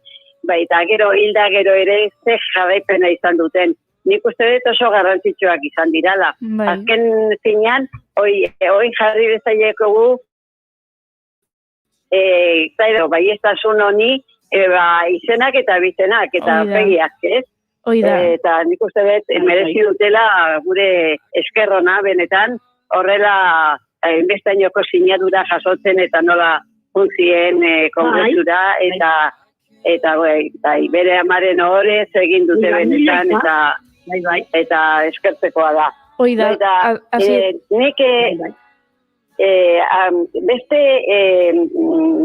bai, eta gero hilda gero ere ze jarraipena izan duten. Nik uste dut oso garrantzitsuak izan dirala. Azken zinean, oin jarri bezaileko gu, bai ez da zun honi, izenak eta bizenak, eta pegiak, ez? Eta nik uste dut, merezi dutela gure eskerrona, benetan, horrela inbestainoko sinadura jasotzen eta nola funtzien kongresura, eta bere amaren horrez egin dute benetan, eta eskertzekoa da. Nik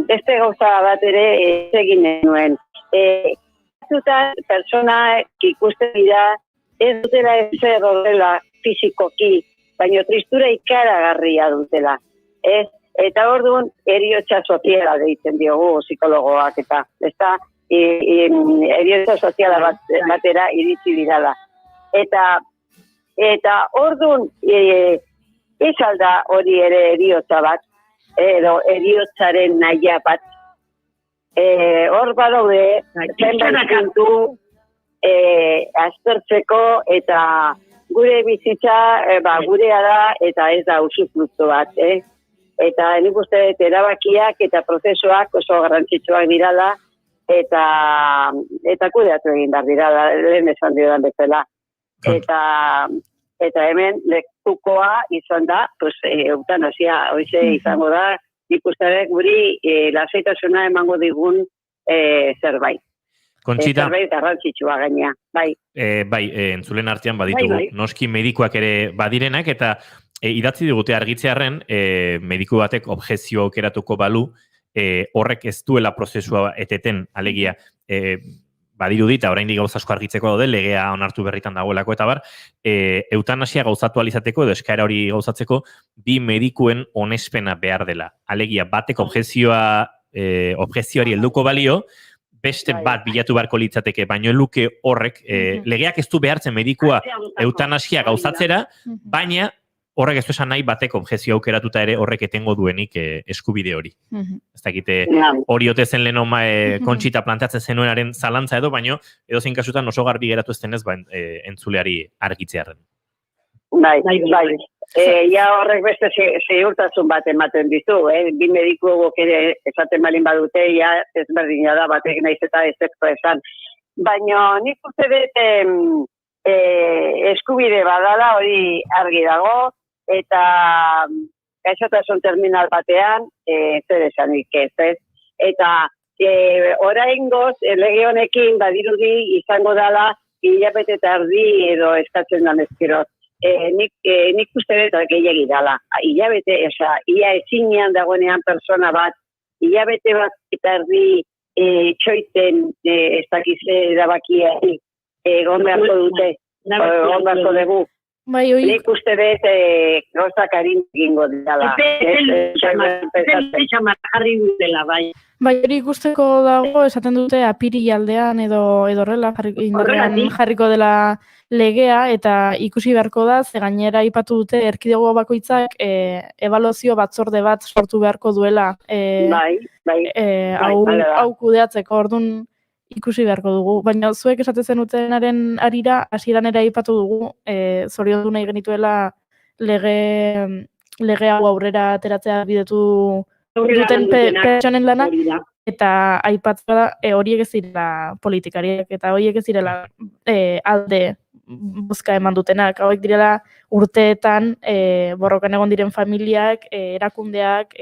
beste gauza bat ere egin nuen. Persona ikusten dira ez dutela ezer horrela fizikoki, baina tristura ikaragarria dutela. Eta orduan heriotza soziala deitzen diogu psikologoak eta heriotza soziala batera iritsi dirala. Eta orduan ez alda hori ere heriotza bat, edo heriotzaren nahia bat. Hor badaude, zenbait kantu aztertzeko eta gure bizitza gurea da eta ez da usufruktu bat. Eta nik uste dut erabakiak eta prozesuak oso garrantzitsuak dirala eta kudeatu egin behar dirala, lehen esan diodan bezala. Eta hemen lekukoa izan da, eutanasia hoize izango da, nik uste dut guri lasaitasuna emango digun zerbait. Kontxita, zerbait garrantzitsua gainea, bai. Entzulen artean baditugu. Noski medikuak ere badirenak, eta idatzi digute argitzearren, mediku batek objezio aukeratuko balu, horrek ez duela prozesua eteten, alegia, badirudi, eta oraindik gauza asko argitzeko daude, legea onartu berritan dagoelako, eta bar, eutanasia gauzatu alizateko, edo eskaera hori gauzatzeko, bi medikuen onespena behar dela. Alegia, batek objezioari helduko balio, beste bat bilatu beharko litzateke, baino luke horrek, legeak ez du behartzen medikua eutanasia gauzatzera, baina horrek ez du esan nahi batek objezio aukeratuta ere horrek etengo duenik eskubide hori. Ez dakite hori ote zen leheno Kontxita planteatzen zenuenaren zalantza edo, baino edo zein kasutan oso garbi geratu ez denez entzuleari argitzearen. Bai. Ja horrek beste ziurtasun bat ematen dizu, bi medikuok ere esaten balin badute, ja ezberdina da batek naiz eta ezekto esan. Baina nik uste dut eskubide badala hori argi dago, eta gaixotasun terminal batean zer esanik ez. Eta oraingoz lege honekin badirudi izango dela hilabete eta erdi edo eskatzen dan ezkerot. Nik uste dut gehiagi dala. Hilabete, ia ezinean dagoenean persona bat, hilabete bat eta erdi txoiten ez dakize erabakia egon beharko dute, egon beharko dugu. Nik uste dut gauzak harin egingo dela. Jarri dutela, bai. Bai, hori ikusteko dago, esaten dute apirialdean edo horrela jarriko dela legea, eta ikusi beharko da, ze gainera aipatu dute erkidego bakoitzak ebaluazio batzorde bat sortu beharko duela hau kudeatzeko, orduan ikusi beharko dugu. Baina zuek esaten zenutenaren arira, hasieran ere aipatu dugu, zoriondu nahi genituela lege lege hau aurrera ateratzea bidetu Aurrera duten dutenak. pertsonen lana, Hori da. eta aipatzea da, horiek ez direla politikariak, eta horiek ez direla alde bozka eman dutenak, hauek direla urteetan borrokan egon diren familiak, erakundeak,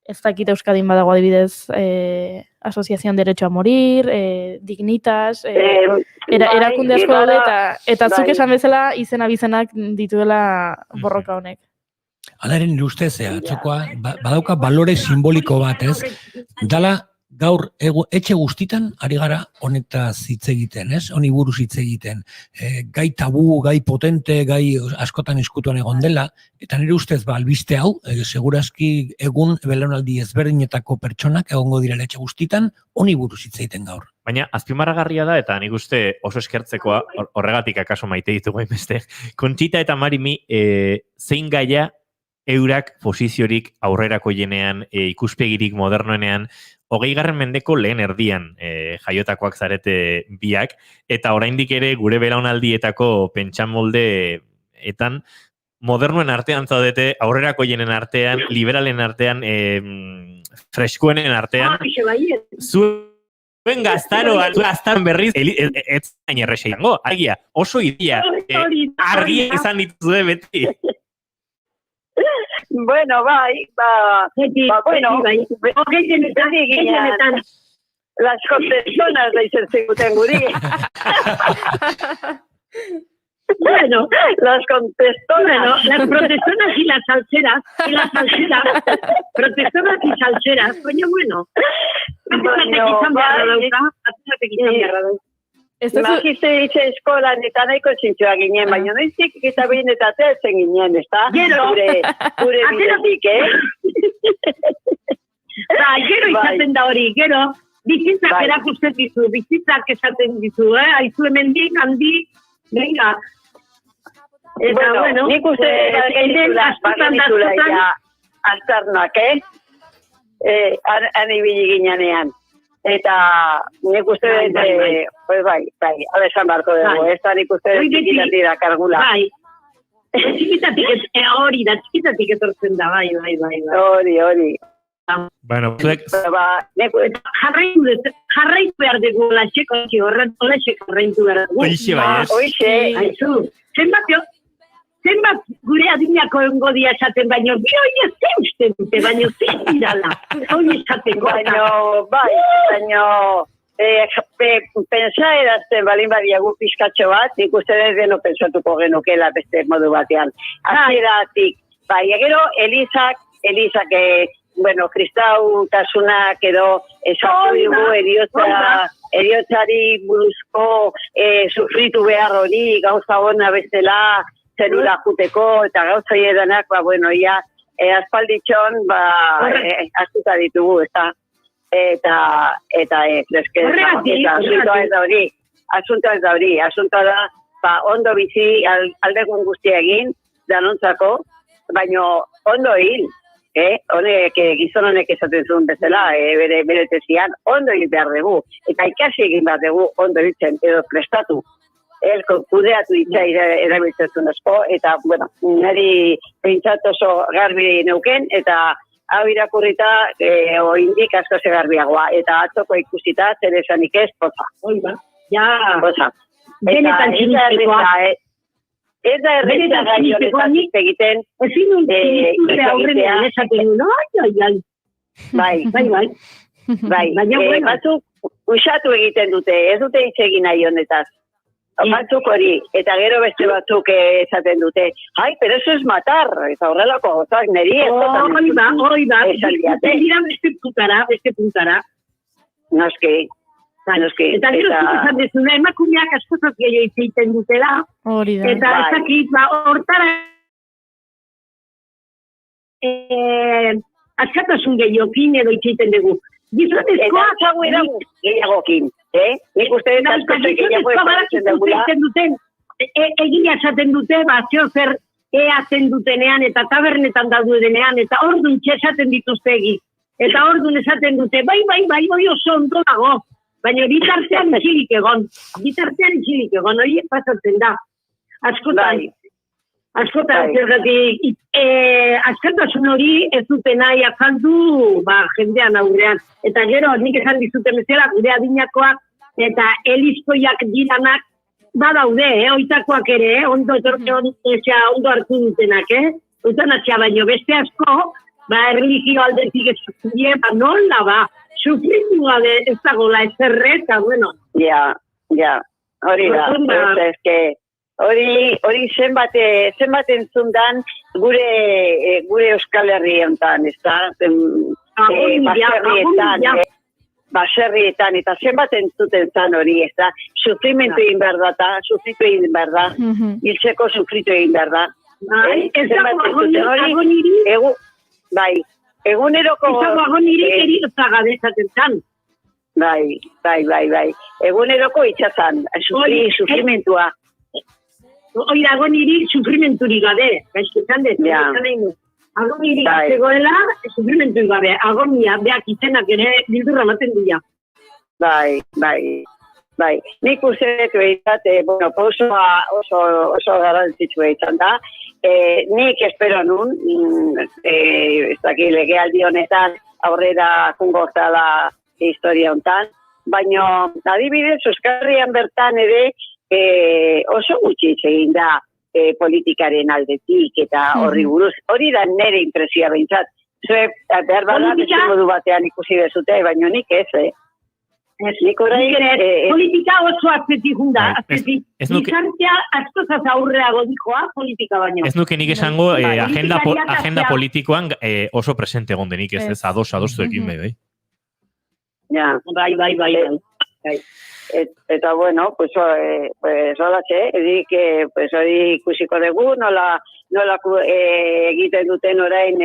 ez dakit Euskadin badago adibidez, Asociación Derecho a Morir, Dignitas, erakunde asko daude, eta zuk esan bezala izen abizenak dituela borroka honek. Alaren nire ustez, atzokoa, badauka balore simboliko bat, ez? Dala, gaur, etxe guztitan, ari gara honetaz hitz egiten, ez? Honi buruz hitz egiten. Gai tabu, gai potente, gai askotan eskutuan egon dela, eta nire ustez, albiste hau, segurazki egun belaunaldi ezberdinetako pertsonak egongo direla etxe guztitan, honi buruz hitz egiten gaur. Baina azpimarragarria da, eta nik uste oso eskertzekoa, horregatik akaso maite ditugu hainbeste, Kontxita eta Marimi zein gaia eurak posiziorik aurrerako jenean, ikuspegirik modernoenean, 20. mendeko lehen erdian jaiotakoak zarete biak, eta oraindik ere gure belaunaldietako pentsamoldeetan modernoen artean zaudete, aurrerako jenen artean, liberalen artean, freskoenen artean. Zuen gaztaroan berriz, ez zain errexea izango, argia, oso idia, argia izan dituzue beti. Bueno, bueno, las contestonas de Isertziguten guri. Bueno, las contestonas. Las protestonas y las salseras, protestonas y salseras, coño, bueno. Magiste eskolan eta nahiko zintxoa ginen, baina noizik eta behin eta zen ginen, ez da? Gero, gure bidetik, Gero izaten da hori, gero, bizitzak erakusten dizu, bizitzak esaten dizu, haizu hemendik, handi, venga. Eta, bueno, nik uste bagenitula ja aztarnak, han ibili ginean. Eta nik uste bai, ala esan barko dugu, ez da nik uste txikitatik da kargula. Bai, txikitatik etortzen da, bai. Hori. Bueno, jarraitu behar dugu latxeko, horretxe jarraitu behar dugu. Oixe, bai, ez? Zenbat gure adinako engo dia esaten, baino, bi hori ez zeusten dute, baino zein dirala. Hori esaten baino, pensa erazten balin badiagu pizkatxo bat, nik uste deno pensatuko genukela beste modu batean. Azeratik, gero Elizak, bueno, kristautasunak edo esatu dugu eriotzari buruzko sufritu behar hori, gauza hona bestela, zerura juteko, eta gauza edanak, bueno, aspalditxon, astuta ditugu, ez da? Eta asuntoa ez da hori, asuntoa da, ondo bizi aldegun guztia egin, danontzako, baino ondo hil, honek gizon honek esaten zuen bezala, bere tezian, ondo hil behar dugu, eta ikasi egin behar dugu ondo hiltzen, edo prestatu. Kudeatu itxa erabiltzen asko, eta, bueno, niri printzat oso garbi neuken, eta hau irakurrita oindik asko ze garbiagoa, eta atzoko ikusita zer esanik ez, poza. Poza. Benetan txiniztekoa. Ez da erreta gai honetatik egiten. Ezin dut aurrenean esaten du, ai. Bai. Batzuk usatu egiten dute, ez dute hitz egin nahi honetaz. Batzuk hori, eta gero beste batzuk esaten dute, pero eso es matar, eta horrelako gozak, niri ez da. Hori da, beste puntara. Noski. Eta gero zuzan dezuna, emakumeak askotak gehiago egiten dutela. Hori da. Eta ezakit, hortara askatasun gehiokin edo egiten dugu. Gizonezkoa gehiagokin, nik uste dut askotak gehiago egiten duten, egina esaten dute, zeo zer eatzen dutenean, eta tabernetan daudenean, eta orduan esaten dituzte egi. Eta orduan esaten dute, bai, oso ondo dago, baina bitartean isilik egon, hori pasatzen da. Askotan, Askotan, zergatik, askatasun hori ez duten nahi azaldu jendean aurrean. Eta gero, nik esan dizuten bezala, gure adinakoak eta elizkoiak diranak badaude, oitakoak ere, ondo hartu dutenak, eutanazia baino beste asko, erlijio aldetik ez zuen, nola, sufritu gabe ez dagoela ezerre, eta bueno. Ja, hori da, hori zenbat entzundan gure Euskal Herri honetan, ez da? Baserrietan, eta zenbat entzuten zan hori, ez da? Sufrimentu egin behar da, eta sufritu egin behar da, hiltzeko sufritu egin behar da. Ez dago agonirik? Bai, eguneroko... Ez dago agonirik eriotza gabezaten zan. Bai. Eguneroko itxazan, sufrimentua. Oira, agonirik sufrimenturik gabe, gaizketan dut, agonirik zegoela, sufrimenturik gabe, agonia, beak izenak ere bildurra maten dira. Bai. Nik uste dut behitzat, oso garantzitsua izan da. Nik espero nun, ez dakit legealdi honetan aurrera jungo zala historia honetan, baina adibidez Euskal Herrian bertan ere oso gutxi egin da politikaren aldetik eta horri buruz. Hori da nire impresioa behintzat. Zue, behar bada, beste modu batean ikusi dezute, baina nik ez, politika oso atzetik junda, izartea askozaz aurreago dikoa politika baino. Ez nuke nik esango agenda politikoan oso presente egon denik, ez adostuekin bai. Ja, bai. Eta bueno, pues hola edik hori ikusiko dugu, nola egiten duten orain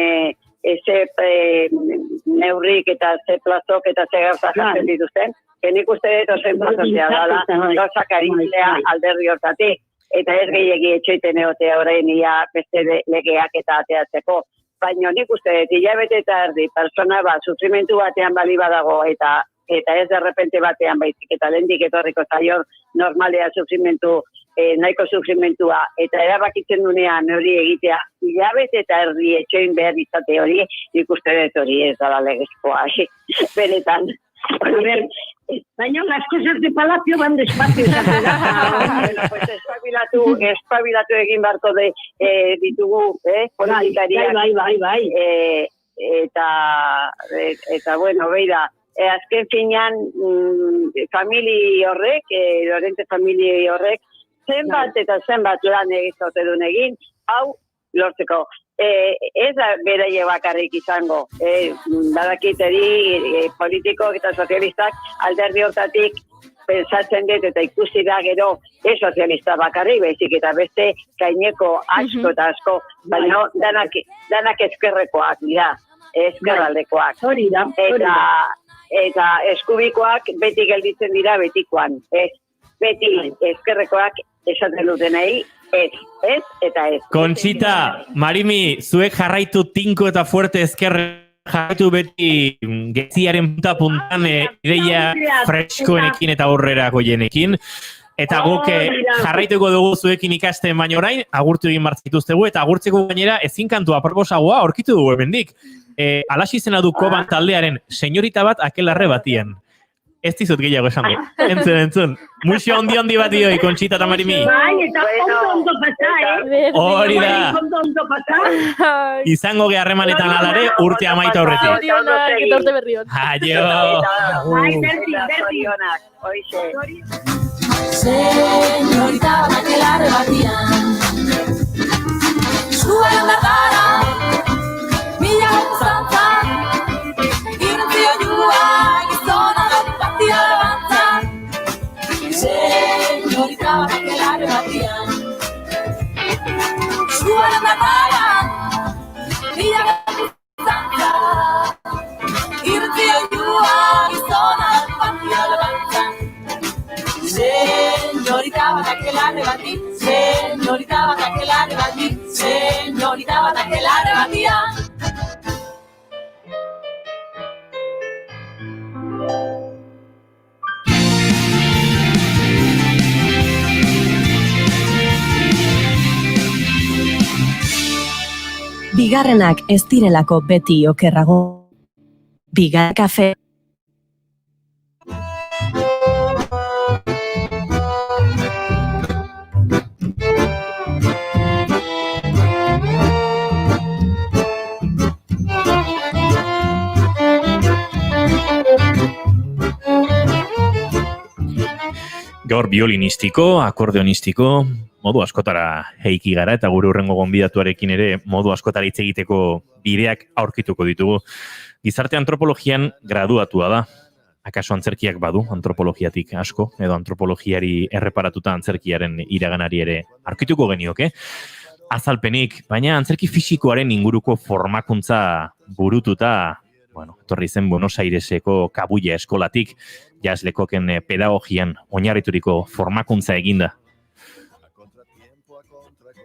neurrik eta ze plazok eta ze gauza jatzen dituzten, nik uste dut ozen plazozea dala, gauzak aritzea alderdi hortatik, eta ez gehiagi etxoiten egotea orain ia beste legeak eta ateatzeko. Baina nik uste dut, hilabete eta erdi, persona sufrimentu batean bali badago eta ez derrepente batean baizik, eta lehendik etorriko zaio normalea sufrimentu, nahiko sufrimentua, eta erabakitzen dunean hori egitea, hilabete eta erdi etxoin behar izate hori, nik uste dut hori ez dala legezkoa, benetan. Baina las cosas de palacio van despacio. Espabilatu egin beharko ditugu, politikariak. Bai. Eta bueno, beira, azken finean famili horrek, Lorente famili horrek, zenbat lan egizote duen egin, hau lortzeko. Ez da beraie bakarrik izango. Badakiteri politikok eta sozialistak alderdi hortatik pensatzen dut eta ikusi da gero sozialista bakarrik, baizik eta beste gaineko asko eta asko, baina danak ezkerrekoak dira, ezkerraldekoak. Hori da. Eta eskubikoak beti gelditzen dira betikoan. Beti ezkerrekoak esaten dutenei, ez eta ez. Conchita, Marimi, zuek jarraitu tinko eta fuerte ezkerre jarraitu beti geziaren punta-puntan ideia freskoenekin eta aurrerako jenekin. Eta guk jarraituko dugu zuekin ikasten baino orain, agurtu egin martzituztegu, eta agurtzeko gainera ezin kantua proposagoa aurkitu dugu hemendik. Alaxi izena du Koban taldearen senyorita bat akelarre batien. Ez dizut gehiago esango. Entzun. Muxo ondi bat dioi, Conchita eta Marimi. Bai, eta ondo pasa, Hori da. Izango geharremanetan alare urte amaita horretik. Aio. Bai, berdi. Señorita, akelarre batian zuen bertara mila guztantzan irrentzio jua gizona batia levantzan. Señorita, akelarre batian zuen bertara mila guztantzan irrentzio jua gizona batia levantzan. Señorita, akelarre bati, señorita, akelarre bati, señorita, akelarre batian. bigarrenak ez direlako beti okerrago. Bigarren kafe. Gaur biolinistiko, akordeonistiko, modu askotara heiki gara eta gure hurrengo gonbidatuarekin ere modu askotara hitz egiteko bideak aurkituko ditugu. Gizarte antropologian graduatua da. Akaso antzerkiak badu antropologiatik asko, edo antropologiari erreparatuta antzerkiaren iraganari ere aurkituko genioke. Azalpenik, baina antzerki fisikoaren inguruko formakuntza burututa, etorri zen Buenos Aireseko Kabuya eskolatik, Jazz Lecoquen pedagogian oinarrituriko formakuntza eginda.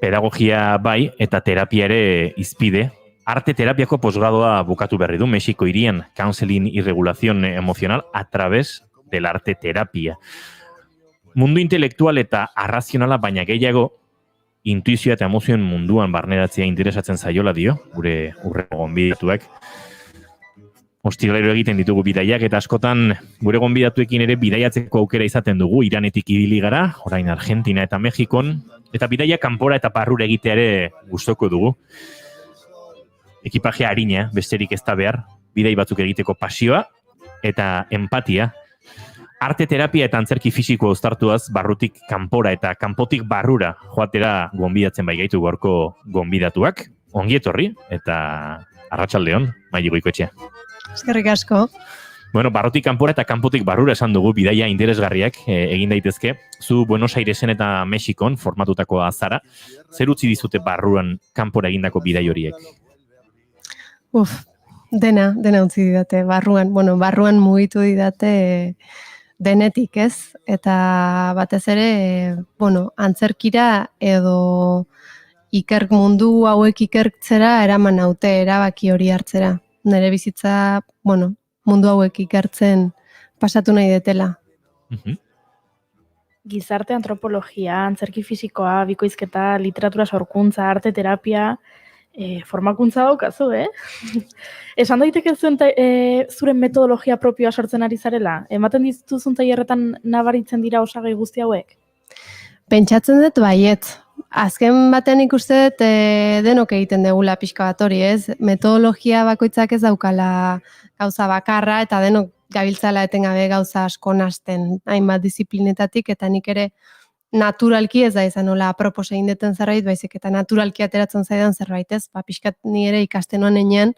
Pedagogia bai eta terapia ere izpide. Arte terapiako posgradoa bukatu berri du Mexiko hirian, Counseling y Regulación Emocional a través del arte terapia. Mundu intelektual eta arrazionala baina gehiago, intuizioa eta emozioen munduan barneratzea interesatzen zaiola dio, gure hurrengo gonbidatuak. Ostiralero egiten ditugu bidaiak eta askotan gure gonbidatuekin ere bidaiatzeko aukera izaten dugu, Iranetik ibili gara, orain Argentina eta Mexikon, eta bidaia kanpora eta barrura egitea ere gustoko dugu. Ekipaje arina, besterik ez da behar, bidai batzuk egiteko pasioa eta empatia. Arte terapia eta antzerki fisiko uztartuaz barrutik kanpora eta kanpotik barrura joatera gonbidatzen bai gaitu gaurko gonbidatuak. Ongi etorri eta arratsaldeon, Maili Goikoetxea. Eskerrik asko. Barrutik kanpora eta kanpotik barrura esan dugu bidaia interesgarriak egin daitezke. Zu Buenos Airesen eta Mexikon formatutakoa zara. Zer utzi dizute barruan kanpora egindako bidai horiek? Dena utzi didate. Barruan mugitu didate denetik, ez? Eta batez ere, antzerkira edo mundu hauek ikertzera eraman naute erabaki hori hartzera. Nere bizitza, mundu hauek ikertzen pasatu nahi detela. Gizarte antropologia, antzerki fisikoa, bikoizketa, literatura sorkuntza, arte terapia, formakuntza daukazu, Esan daiteke zuren metodologia propioa sortzen ari zarela? Ematen dituzun tailerretan nabaritzen dira osagai guzti hauek? Pentsatzen dut baiet. Azken batean ikuste dut denok egiten degula pixka bat hori, ez? Metodologia bakoitzak ez daukala gauza bakarra eta denok gabiltzala etengabe gauza asko nahasten hainbat disiplinetatik eta nik ere naturalki ez da izan nola apropos egin deten zerbait, baizik eta naturalki ateratzen zaidan zerbait, ez? Pixkat ni ere ikasten honen enean,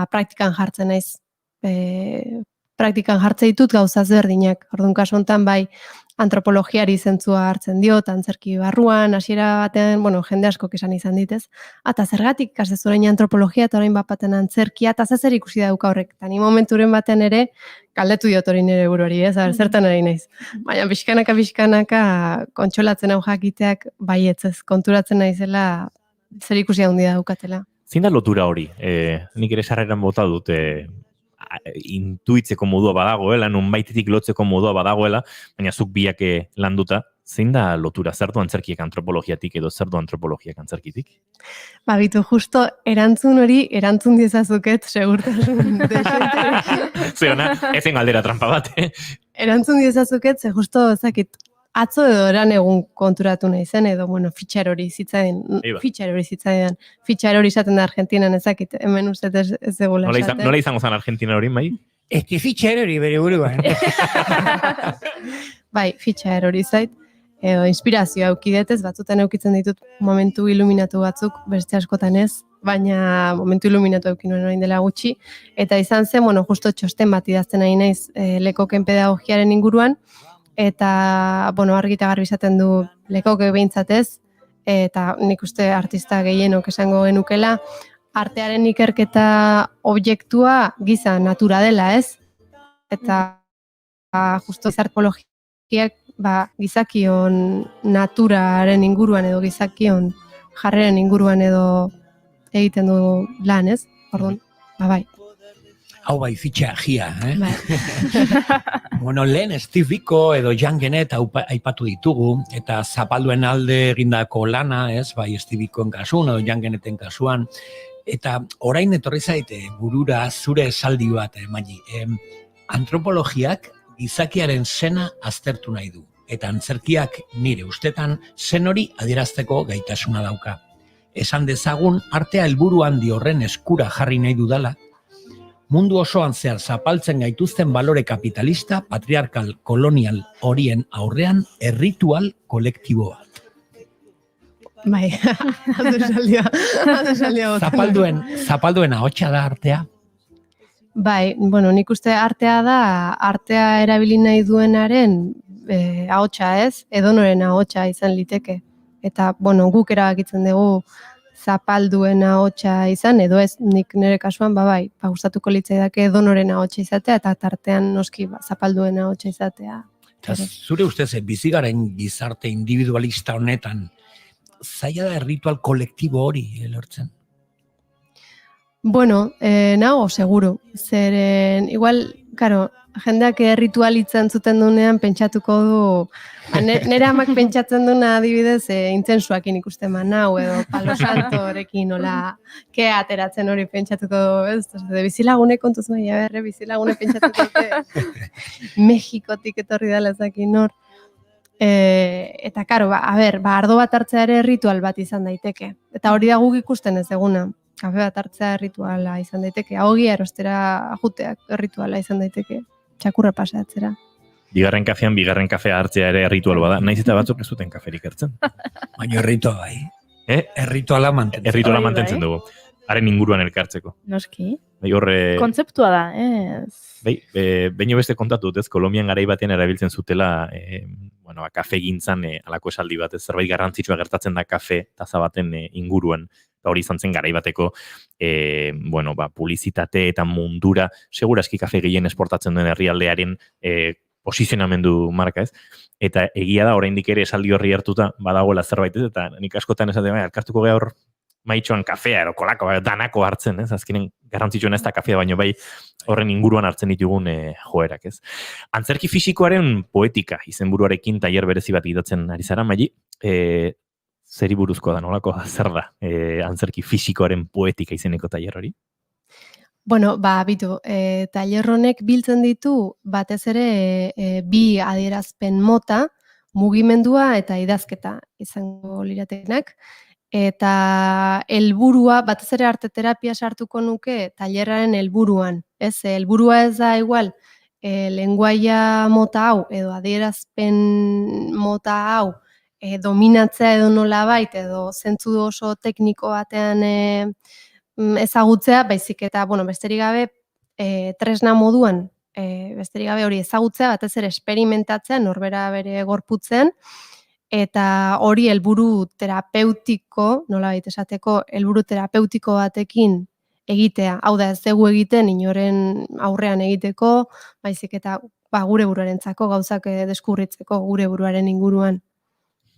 praktikan jartzen naiz. Praktikan jartzen ditut gauza ezberdinak. Orduan kasu honetan bai antropologiari zentzua hartzen diot, antzerki barruan, hasiera batean, jende askok esan izan ditez. Eta zergatik ikasez orain antropologia eta orain baten antzerkia, eta zer ikusi dauka horrek. Eta ni momenturen batean ere, galdetu diot hori nire buruari, zertan ari naiz. Baina pixkanaka kontsolatzen hau jakiteak baietzez, konturatzen naizela zer ikusi handia daukatela. Zein da lotura hori? Nik ere sarreran bota dut, intuitzeko modua badagoela, nonbaitetik lotzeko modua badagoela, baina zuk biak landuta, zein da lotura? Zer du antzerkiek antropologiatik edo zer du antropologiak antzerkitik? Bitu, justo erantzun diezazuket, segurtasun Zeona, ezen galdera trampa bat, Erantzun diezazuket, ze justo ezakit, atzo edo eran egun konturatu nahi zen, edo, fitxar hori zitzaidan, fitxar hori izaten da Argentinan ezakit, hemen uste ez egula esaten. Nola izango zen Argentina hori, mai? Fitxar hori bere buruan. Bai, fitxar hori zait, edo inspirazioa eukidetez, batzutan eukitzen ditut momentu iluminatu batzuk, beste askotan ez, baina momentu iluminatu eukin orain dela gutxi, eta izan zen, justo txosten bat idazten nahi naiz Lecoquen pedagogiaren inguruan, eta, argi eta garbi izaten du Lecoque behintzatez, eta nik uste artista gehienok esango genukela, artearen ikerketa objektua giza natura dela, ez? Eta justo antropologiak gizakion naturaren inguruan edo gizakion jarreren inguruan edo egiten du lan, ez? Orduan, bai. Hau bai, fitxagia, lehen Steve Biko edo Jean Genet aipatu ditugu, eta zapalduen alde egindako lana, bai Steve Bikoen kasuan edo Jean Geneten kasuan, Eta orain etorri zaite burura zure esaldi bat, Magi. Antropologiak gizakiaren sena aztertu nahi du. Eta antzerkiak nire ustetan zen hori adierazteko gaitasuna dauka. Esan dezagun artea helburu handi horren eskura jarri nahi dudala, mundu osoan zehar zapaltzen gaituzten balore kapitalista, patriarkal, kolonial horien aurrean erritual kolektibo bat. Bai, Zapalduen ahotsa da artea? Bai, bueno, nik uste artea da, artea erabili nahi duenaren ahotsa ez, edonoren ahotsa izan liteke. Eta, bueno, guk erabakitzen dugu zapalduen ahotsa izan, edo ez, nik nire kasuan, bai, gustatuko litzaidake edonoren ahotsa izatea, eta tartean noski zapalduen ahotsa izatea. Eta zure ustez, bizigaren gizarte individualista honetan, zaila da erritual kolektibo hori lortzen? Bueno, nago, seguro. Zeren, igual, karo, jendeak ritualitzen zuten duenean pentsatuko du, nire amak pentsatzen duna adibidez, intzensuakin ikusten nau, edo palo santorekin, nola, kea ateratzen hori pentsatuko du, ez? Bizilagune kontuz maia berre, bizilagune pentsatuko dute, Mexikotik etorri dela ezakin nor. Eta, karo, ardo bat hartzea ere ritual bat izan daiteke. Eta hori da guk ikusten ez eguna. Kafe bat hartzea rituala izan daiteke. Ahogia erostera juteak rituala izan daiteke. Txakurra paseatzera. Bigarren kafean, bigarren kafea hartzea ere ritual bada. Naiz eta batzuk ez duten kaferik hartzen. Baina errituala bai. Errituala mantentzen. Errituala mantentzen dugu. Haren inguruan elkartzeko. Noski. Kontzeptua da, ez? Baino beste kontatu dut, ez? Kolombian garai batean erabiltzen zutela kafe gintzan alako esaldi bat, ez? Zerbait garrantzitsua gertatzen da kafe taza baten inguruan. Eta hori izan zen garai bateko publizitate eta mundura, seguraski kafe gehien esportatzen duen herrialdearen posizionamendu marka, ez? Eta egia da, oraindik ere esaldi horri hartuta badagoela zerbait, ez? Eta nik askotan esaten elkartuko geha hor maitxoan kafea edo kolako, danako hartzen, ez? Azkenen garrantzitsuena ez da kafea, baino bai horren inguruan hartzen ditugun joerak, ez? Antzerki fisikoaren poetika izenburuarekin tailer berezi bat idatzen ari zara, Magi, zeri buruzko da, nolako zer da antzerki fisikoaren poetika izeneko tailer hori? Bueno, bitu, tailer honek biltzen ditu batez ere bi adierazpen mota, mugimendua eta idazketa izango liratekenak. Eta helburua, batez ere arte terapia sartuko nuke tailerraren helburuan. Ez, helburua ez da igual, lenguaia mota hau, edo adierazpen mota hau, dominatzea edo nolabait, edo zentzu oso tekniko batean ezagutzea, baizik eta, besterik gabe, tresna moduan, besterik gabe hori ezagutzea, batez ere esperimentatzea, norbera bere gorputzen, eta hori helburu terapeutiko, nolabait esateko, helburu terapeutiko batekin egitea. Hau da, ez dugu egiten inoren aurrean egiteko, baizik eta gure buruarentzako gauzak deskurritzeko gure buruaren inguruan.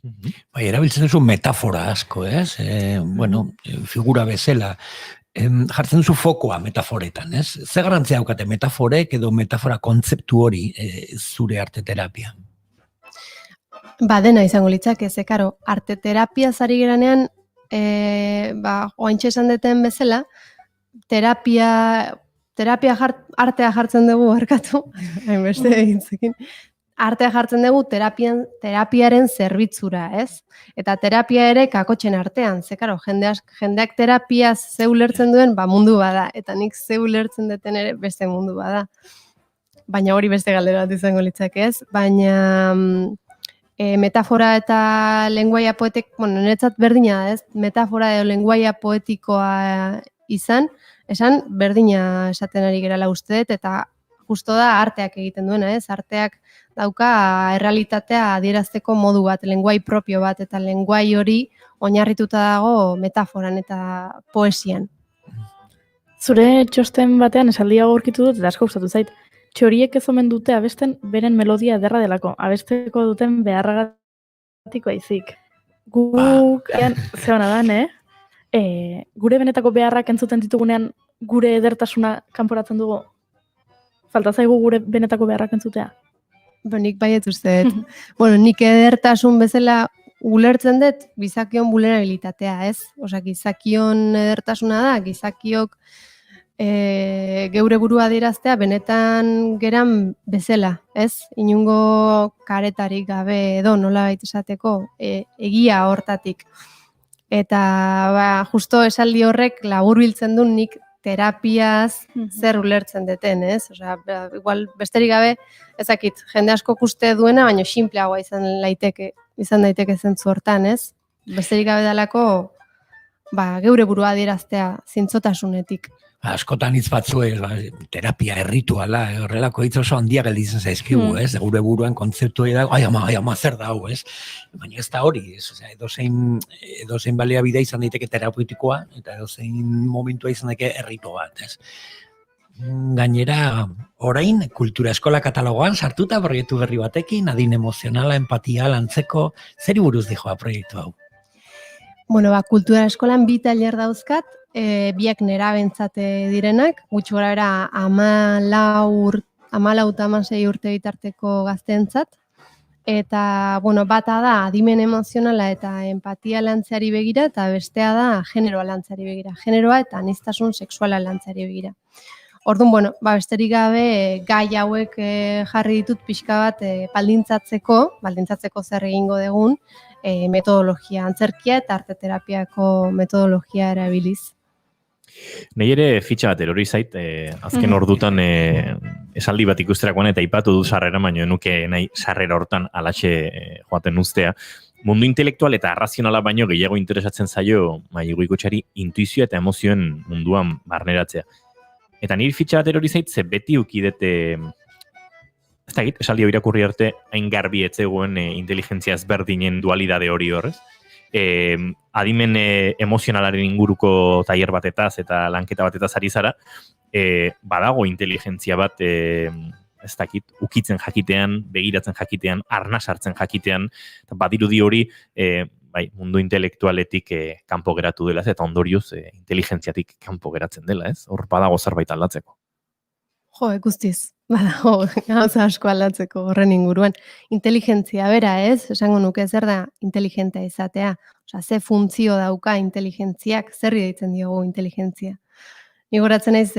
Bai, erabiltzen duzu metafora asko, ez? Figura bezala. Jartzen duzu fokoa metaforetan, ez? Ze garrantzia daukate metaforek edo metafora kontzeptu hori zure arte terapian? Dena izango litzake, ze karo, arte terapia zari geranean, oaintxe esan deten bezala, artea jartzen dugu, arkatu, hainbeste egintzekin, artea jartzen dugu terapiaren zerbitzura, ez? Eta terapia ere kakotxen artean, ze karo, jendeak terapiaz zeu lertzen duen, mundu bada, eta nik zeu lertzen deten ere beste mundu bada. Baina hori beste galdera bat izango litzake, ez? Baina metafora eta lenguaia niretzat berdina da, ez? Metafora edo lenguaia poetikoa esan berdina esaten ari gerala uste dut, eta justo da arteak egiten duena, ez? Arteak dauka errealitatea adierazteko modu bat, lenguai propio bat, eta lenguai hori oinarrituta dago metaforan eta poesian. Zure txosten batean esaldia aurkitu dut, eta asko gustatu zait. Txoriek ez omen dute abesten beren melodia ederra delako. Abesteko duten beharragatiko aizik. Guk, zehona da, gure benetako beharrak entzuten ditugunean gure edertasuna kanporatzen dugu. Falta zaigu gure benetako beharrak entzutea. Nik baiet uste. Nik edertasun bezala ulertzen dut gizakion vulnerabilitatea, ez? Osea, gizakion edertasuna da, gizakiok geure burua adieraztea benetan geran bezala, ez? Inungo karetarik gabe edo nolabait esateko egia hortatik. Eta justo esaldi horrek laburbiltzen du nik terapiaz zer ulertzen deten, ez? Osea, igual besterik gabe ezakit, jende asko uste duena, baina sinpleagoa izan daiteke zentzu hortan, ez? Besterik gabe dalako geure burua adieraztea zintzotasunetik. Askotan hitz batzue, terapia errituala, horrelako hitz oso handia gelditzen zaizkigu, ez? Gure buruan kontzeptu da, ai ama, zer da hau, ez? Baina ez da hori, ez? Edozein baliabidea izan daiteke terapeutikoa, eta edozein momentua izan daiteke erritu bat, ez? Gainera, orain, kultura eskola katalogoan sartuta proiektu berri batekin, adin emozionala, empatia, lantzeko, zeri buruz dijoa proiektu hau? Bueno, kultura eskolan 2 tailer dauzkat, biak nerabentzate direnak, gutxi gora bera 14 eta 16 urte bitarteko gazteentzat, eta, bata da adimen emozionala eta empatia lantzeari begira, eta bestea da generoa lantzeari begira, generoa eta aniztasun sexuala lantzeari begira. Orduan, besterik gabe gai hauek jarri ditut pixka bat baldintzatzeko zer egingo dugun, metodologia antzerkia eta arteterapiako metodologia erabiliz. Nei ere fitxa bat erori zait, azken ordutan esaldi bat ikusterakoan eta ipatu du sarrera, baino nuke nahi sarrera hortan alatxe joaten uztea. Mundu intelektual eta arrazionala baino gehiago interesatzen zaio ikutxari intuizioa eta emozioen munduan barneratzea. Eta niri fitxa bat erori zait, ze beti ukidete, ez da egit, esaldi hau irakurri arte, hain garbi etzegoen inteligentzia ezberdinen dualidade hori horrez. Adimen emozionalaren inguruko tailer batetaz eta lanketa batetaz ari zara, badago inteligentzia bat, ez dakit, ukitzen jakitean, begiratzen jakitean, arnas hartzen jakitean, eta badirudi hori, mundu intelektualetik kanpo geratu dela, eta ondorioz inteligentziatik kanpo geratzen dela, ez? Hor badago zerbait aldatzeko. Jo, guztiz, badago gauza asko aldatzeko horren inguruan. Inteligentzia bera, ez? Esango nuke zer da inteligentea izatea. Osea, ze funtzio dauka inteligentziak, zerri deitzen diogu inteligentzia. Ni goratzen naiz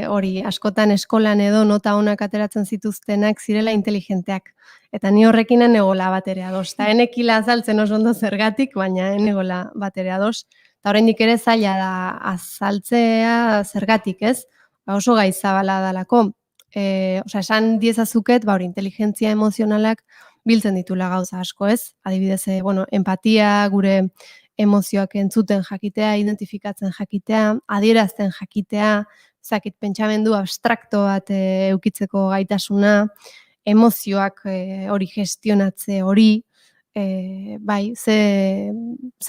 hori askotan eskolan edo nota onak ateratzen zituztenak zirela inteligenteak. Eta ni horrekin enegola bat ere ados. Eta enekila azaltzen oso ondo zergatik, baina enegola bat ere ados. Eta oraindik ere zaila da azaltzea zergatik, ez? Oso gai zabala dalako. Esan diezazuket, hori inteligentzia emozionalak biltzen ditula gauza asko, ez? Adibidez, empatia, gure emozioak entzuten jakitea, identifikatzen jakitea, adierazten jakitea, zakit pentsamendu abstrakto bat eukitzeko gaitasuna, emozioak hori gestionatze hori, ze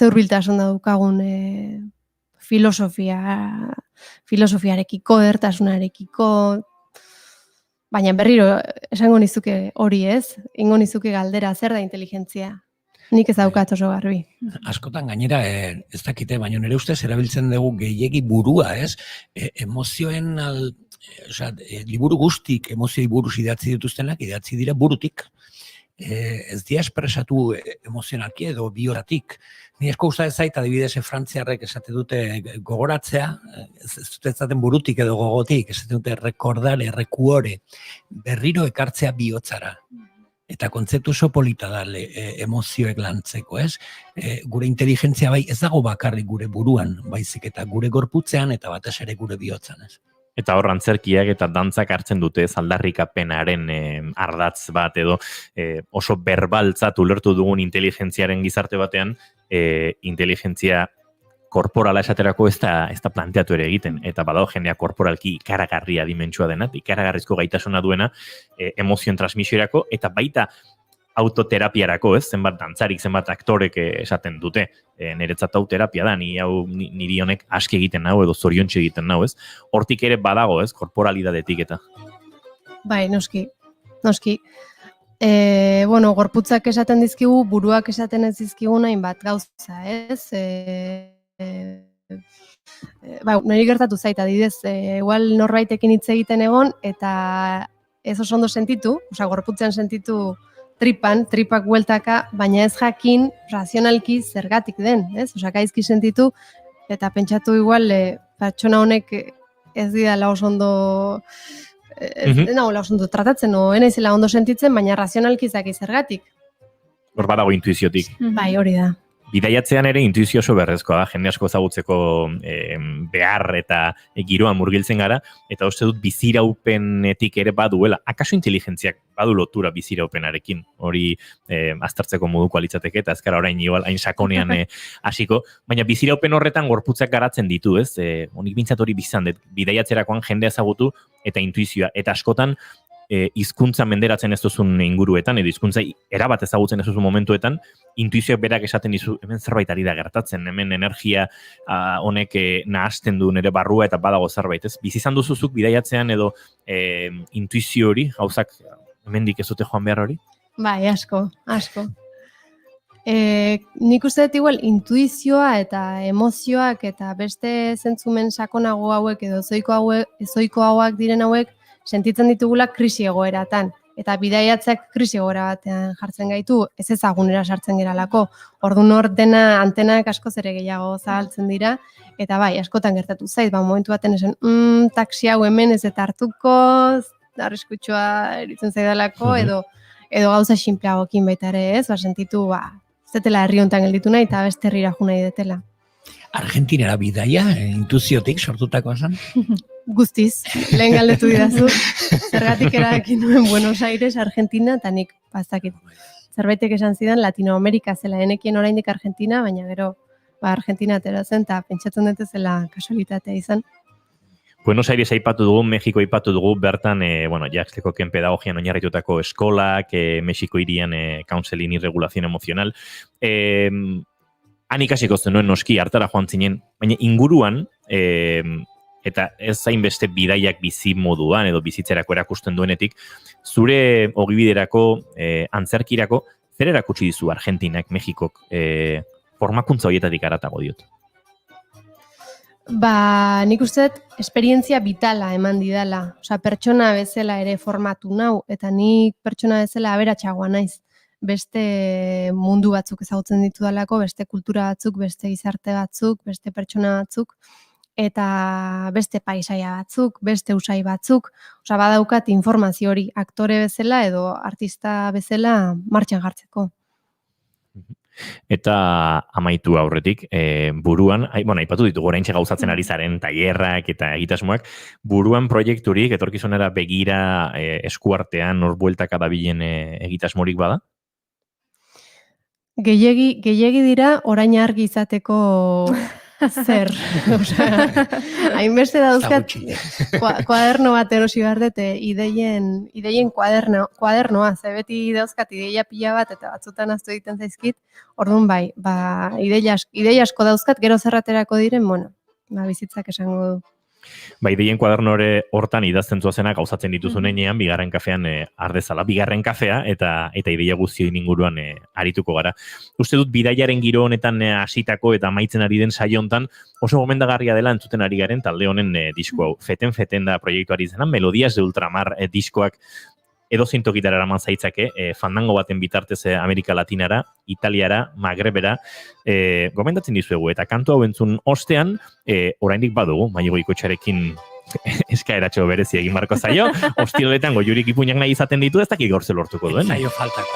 hurbiltasun daukagun filosofiarekiko, edertasunarekiko, baina berriro esango nizuke hori, ez? Ingo nizuke galdera, zer da inteligentzia? Nik ez daukat oso garbi. Askotan gainera, ez dakite, baina nire ustez erabiltzen dugu gehiegi burua, ez? Emozioen, liburu guztik emozioi buruz idatzi dituztenak, idatzi dira burutik. Ez dira espresatu emozionalki edo bioratik. Ni esko usta ez zait, adibidez, frantziarrek esate dute gogoratzea, ez dute ezaten burutik edo gogotik, esate dute rekordare, rekuore, berriro ekartzea bihotzara. Eta kontzeptu oso polita da emozioek lantzeko, ez? Gure inteligentzia bai ez dago bakarrik gure buruan, baizik eta gure gorputzean eta batez ere gure bihotzan, ez? Eta hor antzerkiak eta dantzak hartzen dute aldarrikapenaren ardatz bat edo oso berbaltzat ulertu dugun inteligentziaren gizarte batean, inteligentzia korporala esaterako ez da planteatu ere egiten, eta badago jendea korporalki ikaragarria dimentsua dena, ikaragarrizko gaitasuna duena emozioen transmisiorako, eta baita autoterapiarako, ez? Zenbat dantzarik, zenbat aktorek esaten dute, niretzat hau terapia da, niri honek aski egiten nau edo zoriontxe egiten nau, ez? Hortik ere badago, ez? Korporalidadetik eta. Bai, noski. Gorputzak esaten dizkigu, buruak esaten ez dizkigu hainbat gauza, ez? Niri gertatu zait, adibidez, igual norbaitekin hitz egiten egon, eta ez oso ondo sentitu, gorputzen sentitu tripak bueltaka, baina ez jakin razionalki zergatik den, ez? Osa, gaizki sentitu, eta pentsatu igual, pertsona honek ez didala oso ondo, ez nagoela oso ondo tratatzen, o enaizela ondo sentitzen, baina razionalki zaki zergatik. Hor badago intuiziotik. Bai, hori da. Bidaiatzean ere intuizio oso beharrezkoa da, jende asko ezagutzeko behar eta giroan murgiltzen gara, eta uste dut biziraupenetik ere baduela, akaso inteligentziak badu lotura biziraupenarekin, hori aztertzeko moduko litzateke, eta ezkara orain igual hain sakonean hasiko, baina biziraupen horretan gorputzak garatzen ditu, ez? Honik bintzat hori bizan, bidaiatzerakoan jende ezagutu eta intuizioa, eta askotan hizkuntza menderatzen ez duzun inguruetan, edo hizkuntza erabat ezagutzen ez duzun momentuetan, intuizioak berak esaten dizu, hemen zerbait ari da gertatzen, hemen energia honek nahasten du nere barrua eta badago zerbait, ez? Bizi izan duzuzuk bidaiatzean edo intuizio hori, gauzak hemendik ez dute joan behar hori? Bai, asko. Nik uste dut igual intuizioa eta emozioak eta beste zentzumen sakonago hauek edo ezoiko hauak diren hauek sentitzen ditugula krisi egoeratan. Eta bidaiatzak krisi egoera batean jartzen gaitu, ez ezagunera sartzen geralako. Orduan hor dena antenak askoz ere gehiago zabaltzen dira, eta bai, askotan gertatu zait, momentu baten esan, taksi hau hemen ez eta hartuko, arriskutsua eritzen zaidalako, edo gauza sinpleagokin baita ere, ez? Sentitu, zetela herri hontan gelditu nahi, eta beste herrira jo nahi detela. Argentinera bidaia, intuziotik sortutakoa zen? Guztiz, lehen galdetu didazu, zergatik erakin nuen Buenos Aires, Argentina, eta nik bazakit. Zerbaitek esan zidan, Latinoamerika zela, enekien oraindik Argentina, baina gero Argentina atera zen, eta pentsatzen dute zela kasualitatea izan. Buenos Aires aipatu dugu, Mexiko aipatu dugu, bertan, Jaxtekoken pedagogian oinarritutako eskolak, Mexiko hirian counseling y regulación emocional. Han ikasiko zenuen noski, hartara joan zinen, baina inguruan, eta ez zainbeste bidaiak bizi moduan edo bizitzerako erakusten duenetik, zure ogibiderako, antzerkirako, zer erakutsi dizu Argentinak, Mexikok, formakuntza horietatik aratago diot? Nik uste dut esperientzia vitala eman didala. Osa, pertsona bezala ere formatu nau, eta nik pertsona bezala aberatsagoa naiz. Beste mundu batzuk ezagutzen ditudalako, beste kultura batzuk, beste gizarte batzuk, beste pertsona batzuk, eta beste paisaia batzuk, beste usai batzuk. Osa, badaukat informazio hori aktore bezala edo artista bezala martxan jartzeko. Eta amaitu aurretik, buruan, aipatu ditugu oraintxe gauzatzen ari zaren tailerrak eta egitasmoak, buruan proiekturik, etorkizunera begira eskuartean hor bueltaka dabilen egitasmorik bada? Gehiegi dira orain argi izateko zer. Hainbeste dauzkat kuaderno bat erosi behar dute, ideien kuadernoa, ze beti dauzkat ideia pila bat eta batzutan aztu egiten zaizkit, orduan bai, ideia asko dauzkat, gero zerraterako diren, bizitzak esango du. Ideien kuadernore hortan idazten zuazena gauzatzen dituzunean, bigarren kafean ardezala. Bigarren kafea eta ideia guztien inguruan arituko gara. Uste dut bidaiaren giro honetan hasitako eta amaitzen ari den saio hontan oso gomendagarria dela entzuten ari garen talde honen disko hau. Feten da proiektuari izena, Melodías de Ultramar diskoak edozein tokitara eraman zaitzake, fandango baten bitartez Amerika Latinara, Italiara, Magrebera, gomendatzen dizuegu, eta kantu hau entzun ostean, oraindik badugu, Maigo Ikotxarekin eskaeratxo berezi egin barko zaio, hostiletan Goiurik ipuinak nahi izaten ditu, ez dakik gaur ze lortuko duen. Zaio faltaka.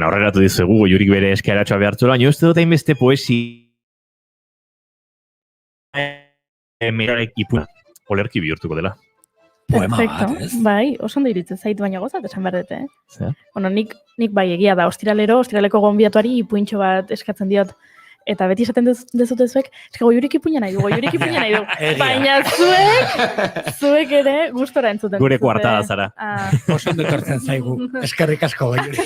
Horregatu dizugu, Goiurik bere eskaeratxoa behartzula, baina uste dut hainbeste poesi merarek ipuna olerki bihurtuko dela. poema Perfecto. bat, ez? Bai, oso ondo iritze zait, baina gozat esan behar dute, eh? Zer? Bueno, nik bai egia da, ostiraleko gonbidatuari ipuintxo bat eskatzen diot. Eta beti esaten dezute zuek, goiurik ipuina nahi du. Egia. Baina zuek ere gustora entzuten. Gure duzue. kuartada zara. Oso ondo etortzen zaigu. Eskerrik asko Goiuri.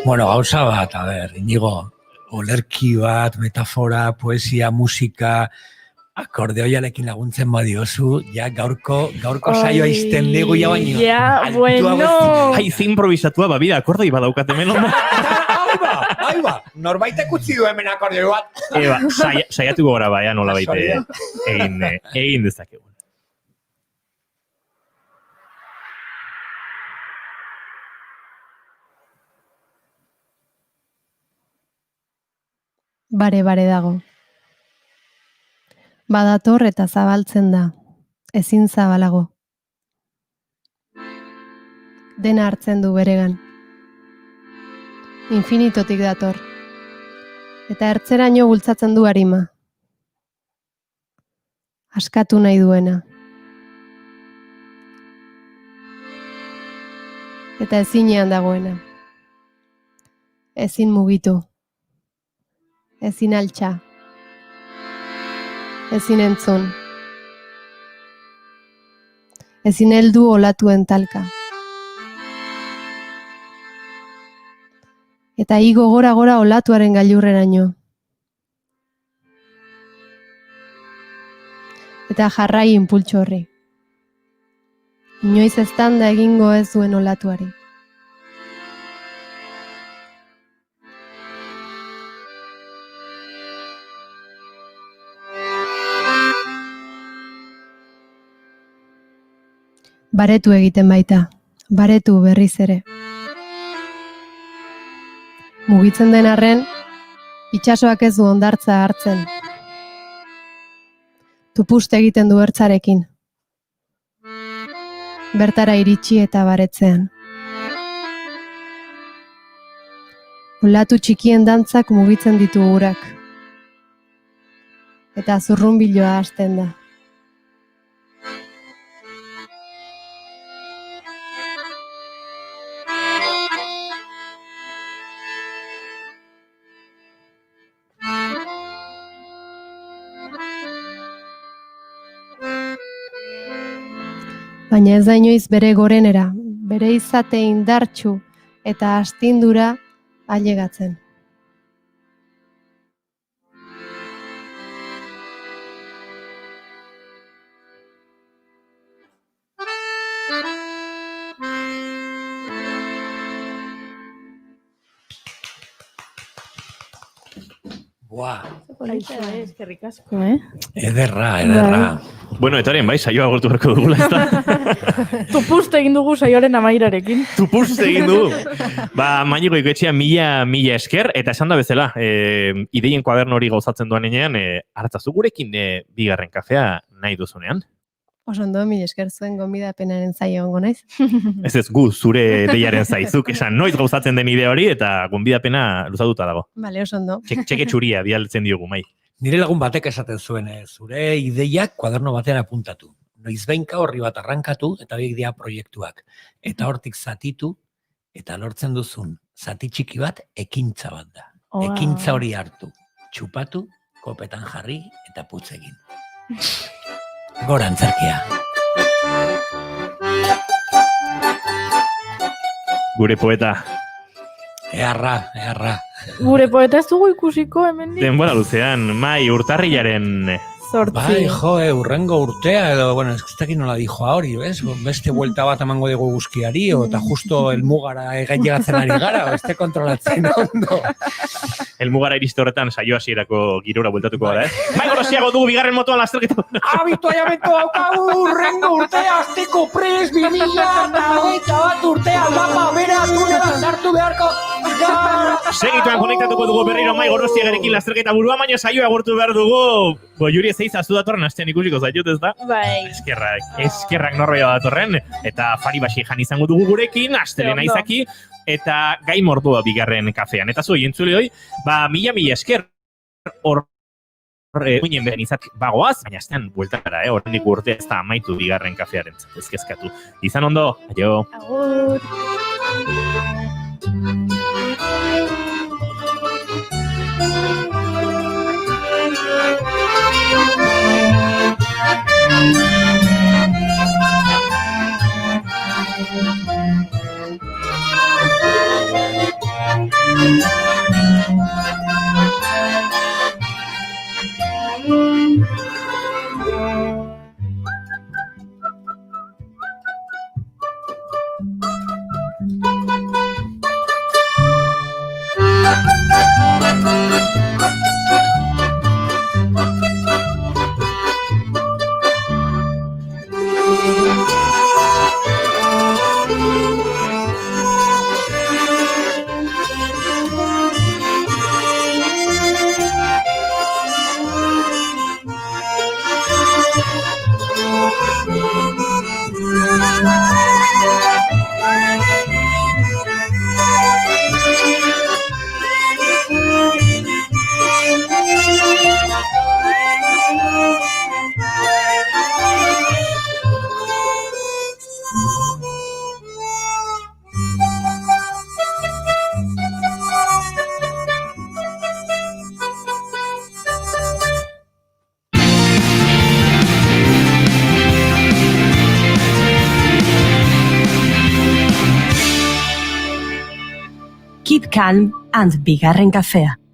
Bueno, gauza bat, a ber, Inigo, olerki bat, metafora, poesia, musika, akordeoiarekin laguntzen badiozu, ja gaurko saioa izten dugu ja baino. Ja, bueno. Haiz improvisatua, bida, akordoi badaukate menon. Aiba, norbaitek utzi du hemen akordeoi bat. Eba, saiatuko gora baia nola baite egin dezakegu. Bare dago. Badator eta zabaltzen da, ezin zabalago. Dena hartzen du beregan. Infinitotik dator. Eta ertzeraino bultzatzen du arima. Askatu nahi duena. Eta ezinean dagoena. Ezin mugitu. Ezin altxa. Ezin entzun. Ezin heldu olatuen talka. Eta igo gora olatuaren gailurreraino. Eta jarrai inpultso horri. Inoiz eztanda egingo ez duen olatuari. Baretu egiten baita, baretu berriz ere. Mugitzen den arren, itsasoak ez du hondartza hartzen. Tupust egiten du ertzarekin. Bertara iritsi eta baretzean. Olatu txikien dantzak mugitzen ditu urak. Eta zurrunbiloa hasten da. Baina ez da inoiz bere gorenera, bere izate indartsu eta astindura ailegatzen. Buah. Eskerrik asko, eh? Ederra. Bueno, etaren bai, saioa agortu beharko dugula, ez da? Tupust egin dugu saioaren amairarekin. Tupust egin dugu. Mañiko Ikoetxea mila esker, eta esan da bezala, ideien kuaderno hori gauzatzen duan enean, hartzazu gurekin bigarren kafea nahi duzunean. Oso ondo, mila esker zuen gonbidapenaren zaio ongo naiz. Ez gu, zure deiaren zaizuk, esan noiz gauzatzen den idea hori, eta gonbidapena luzatuta dago. Bale, oso ondo. Txeke txuria bialtzen diogu, mai. Nire lagun batek esaten zuen, zure ideiak kuaderno batean apuntatu. Noizbehinka horri bat arrankatu eta biek dira proiektuak. Eta hortik zatitu eta lortzen duzun zati txiki bat ekintza bat da. Ekintza hori hartu, txupatu, kopetan jarri eta putz egin. Gora antzerkia. Gure poeta. Eharra. Gure poeta ez dugu ikusiko hemen. Denbora luzean, mai urtarrilaren... Zortzi. Bai, urrengo urtea, edo, bueno, ez dakit nola dijo hori, bez? Beste vuelta bat emango dugu guzkiari, eta justo elmugara llegatzen ari gara, beste kontrolatzen ondo. Elmugara iriste horretan saio hasierako girora bueltatuko gara, Mai gorosiago dugu bigarren motoan lasterketa. Habituallamentu daukagu urrengo urtea, azteko prez, 2021 urtea, mapa bera, tunela sartu beharko. Segituan konektatuko dugu berriro Mai gorosiagarekin lasterketa burua, baina saioa agortu behar dugu. Goiuri ez azu datorren astean ikusiko zaitut, ez da? Bai. Eskerrak norbea datorren, eta Fari Basijan izango dugu gurekin, astelena izaki, eta gai mordoa bigarren kafean. Eta zoi, entzule hoi, mila esker Uinen beren izat bagoaz, baina aztean bueltara, horrenik urte ez da amaitu bigarren kafearen ezkezkatu. Izan ondo, aio! Agur! Keep calm and bigarren kafea.